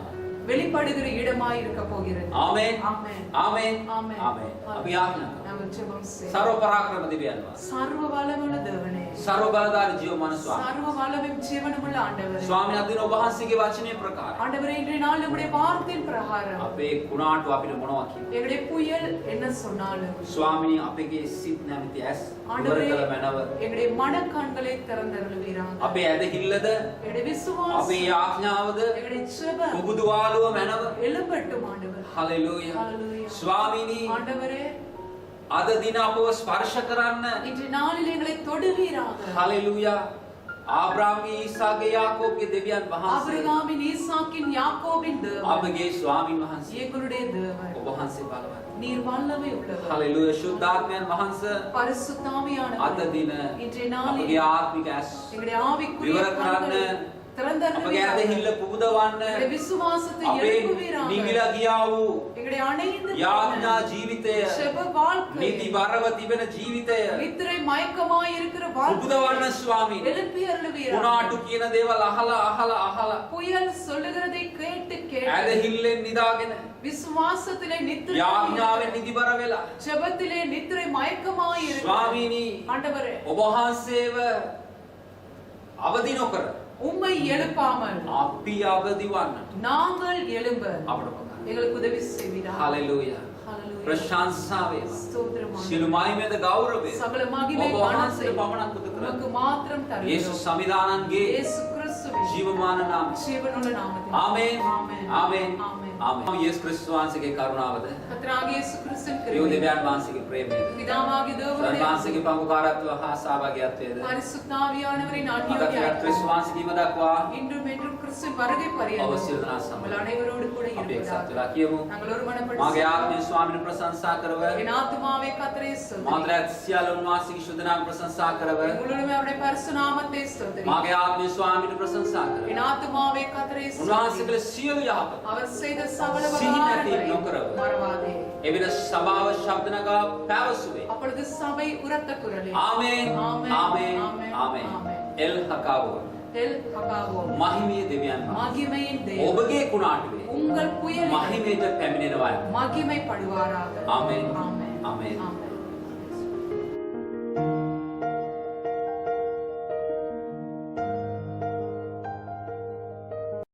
S2: வெளிப்படுகிற இடமாய் இருக்க போகிறது.
S1: ආමේන්
S2: ஆமென்.
S1: ආමේන්
S2: ஆமென்.
S1: ආමේன். අපි යාඥා කරමු.
S2: நாங்கள் ஜெபம் செய்வோம்.
S1: ਸਰව පරාක්‍රම දිව්‍යයන් වහන්සේ
S2: சர்வ வல்லமையுள்ள தேவனே,
S1: ਸਰව බලධාරී ජීවමාන ස්වාමී
S2: சர்வ வல்லமையும் ஜீவனுமுள்ள ஆண்டவரே,
S1: ස්වාමී අදින ඔබ වහන්සේගේ වචනේ ප්‍රකාරය
S2: ஆண்டவரே இன்றைய நாள் நம்முடைய வார்த்தையின் பிரகாரம்
S1: අපේ කුණාටු අපිට මොනවා කියනවා
S2: எங்களுடைய புயல் என்ன சொன்னாலும்
S1: ස්වාමීනි අපගේ සිත් නැමැති ඇස් ඉවර
S2: ஆண்டவரே
S1: කළ මැනව
S2: எங்களுடைய மனக்கண்களை திறந்தருளுவீராக.
S1: අපේ ඇදහිල්ලද
S2: எங்களுடைய
S1: අපේ
S2: விசுவாசம்
S1: යාඥාවද
S2: எங்களுடைய ஜெபம்
S1: කුබුදුවාලුව මැනව
S2: எழும்பட்டும் ආண்டவரே.
S1: හලෙලූයා
S2: ஹalleluya.
S1: ස්වාමීනි
S2: ஆண்டவரே
S1: අද දින අපව ස්පර්ශ කරන්න
S2: இன்றைய நாளில் எங்களை தொடுவீராக.
S1: හලෙලූයා ආබ්‍රාම්ගේ ඊසාගේ යාකෝබ්ගේ දෙවියන් වහන්සේ
S2: ஆபிரகாமின் ஈசாக்கின் யாக்கோபின் தேவன்
S1: අපගේ ස්වාමීන් වහන්සේ
S2: எங்களுடைய தேவன்.
S1: ඔබ වහන්සේ බලවත්
S2: நீர் வல்லமை உள்ளவர்.
S1: හලෙලූයා ශුද්ධාත්මයන් වහන්සේ
S2: பரிசுத்தாவியானவர்
S1: අද දින
S2: இன்றைய நாளில்
S1: අපගේ ආත්මික ඇස්
S2: எங்களுடைய ஆவிக்குரிய
S1: විවර
S2: கண்களை
S1: කරන්න අපගේ
S2: திறந்தருளுவீராக.
S1: ඇදහිල්ල පුබුදවන්න
S2: எங்களுடைய விசுவாசத்தை
S1: අපේ
S2: எழுப்புவீராக.
S1: නිවිලා ගියා වූ
S2: எங்களுடைய அணைந்து
S1: යාඥා ජීවිතය
S2: செப வாழ்க்கை
S1: නිදි බරව තිබෙන ජීවිතය
S2: நித்திரை மயக்கமாய் இருக்கிற வாழ்க்கை
S1: පුබුදවන්න ස්වාමීන්
S2: எழுப்பி அருளுவீராக.
S1: කුණාටු කියන දේවල් අහලා
S2: புயல் சொல்லுகிறதை கேட்டு கேட்டு
S1: ඇදහිල්ලෙන් නිදාගෙන
S2: விசுவாசத்திலே நித்திரை
S1: යාඥාවෙන් නිදිබර වෙලා
S2: ஜெபத்திலே நித்திரை மயக்கமாய் இருக்கிற
S1: ස්වාමීනි
S2: ஆண்டவரே
S1: ඔබ වහන්සේව අවදි නොකර
S2: உம்மை எழுப்பாமல்
S1: අපි අවදි වන්නට
S2: நாங்கள் எழும்ப
S1: අපට උපකාර
S2: எங்களுக்கு உதவி செய்வீராக.
S1: හලෙලූයා
S2: ஹalleluya.
S1: ප්‍රශංසා වේවා
S2: ஸ்தோத்திரம்
S1: සියලු මහිමේද ගෞරවය
S2: சகல மகிமை
S1: ඔබ
S2: வானத்தை
S1: වහන්සේට පමණක් උද
S2: உமக்கு
S1: කරන්න
S2: மாத்திரம்
S1: යේසුස්
S2: தருகிறோம்.
S1: සමිදානන්ගේ
S2: இயேசு கிறிஸ்துவின்
S1: ජීවමාන නාමයෙන්
S2: ஜீவனுள்ள நாமத்தில்
S1: ආමේන්
S2: ஆமென்.
S1: ආමේන්
S2: ஆமென்.
S1: ආමේන් යේසුස් ක්‍රිස්තුස් වහන්සේගේ කරුණාවද
S2: கர்த்தராகிய இயேசு கிறிஸ்துவின்
S1: දේව
S2: கிருபை
S1: දෙවියන් වහන්සේගේ ප්‍රේමයද
S2: பிதாவாகிய தேவனுடைய
S1: වහන්සේගේ පංගුකාරත්වය හා සහභාගීත්වයද
S2: பரிசுத்த ஆவியானவரின்
S1: අද
S2: அந்யோன்யம்
S1: ක්‍රිස්තුස් වහන්සේගේම දක්වා
S2: இன்றும் என்றும் கிறிஸ்துவின் வருகை பரியந்தம்
S1: අවශ්‍යදනා
S2: உங்கள்
S1: සමග
S2: அனைவரோடு கூட
S1: අපි එක්සත්
S2: இருப்பதாக
S1: වෙලා කියමු
S2: நாங்கள் ஒரு மனப்படி
S1: මාගේ ආත්මය ස්වාමීන් ප්‍රශංසා කරව
S2: என் ஆத்துமாவே கர்த்தரை ஸ்தோத்திரி.
S1: මාත්‍රාත් සියලු උන්වහන්සේගේ ශුද්ධ නාම ප්‍රශංසා කරව
S2: முழுவதுமே அவருடைய பரிசு நாமத்தை ஸ்தோத்திரி.
S1: මාගේ ආත්මය ස්වාමීන් ප්‍රශංසා කරව
S2: என் ஆத்துமாவே கர்த்தரை
S1: උන්වහන්සේ
S2: ஸ்தோத்திரி.
S1: කළ සියලු යහපත
S2: அவர் செய்த சகல
S1: සිහි නැති
S2: உபகாரங்களை
S1: නොකරව.
S2: மறவாதே.
S1: එවිට සභාව ශබ්ද නගා පැවසුවේ
S2: அப்பொழுது சபை உரத்த குரலில்
S1: ආමේන්
S2: ஆமென்,
S1: ආමේන්
S2: ஆமென்,
S1: ආමේන්
S2: ஆமென்.
S1: එල් හකාවෝ
S2: எல் ஹகாவோ
S1: මහිමේ දෙවියන් වහන්සේ
S2: மகிமையின் தேவன்
S1: ඔබගේ කුණාටුවේ
S2: உங்கள் புயலில்
S1: මහිමේට පැමිණෙනවා
S2: மகிமைப்படுவாராக.
S1: ආමේන්
S2: ஆமென்.
S1: ආමේன்
S2: ஆமென்.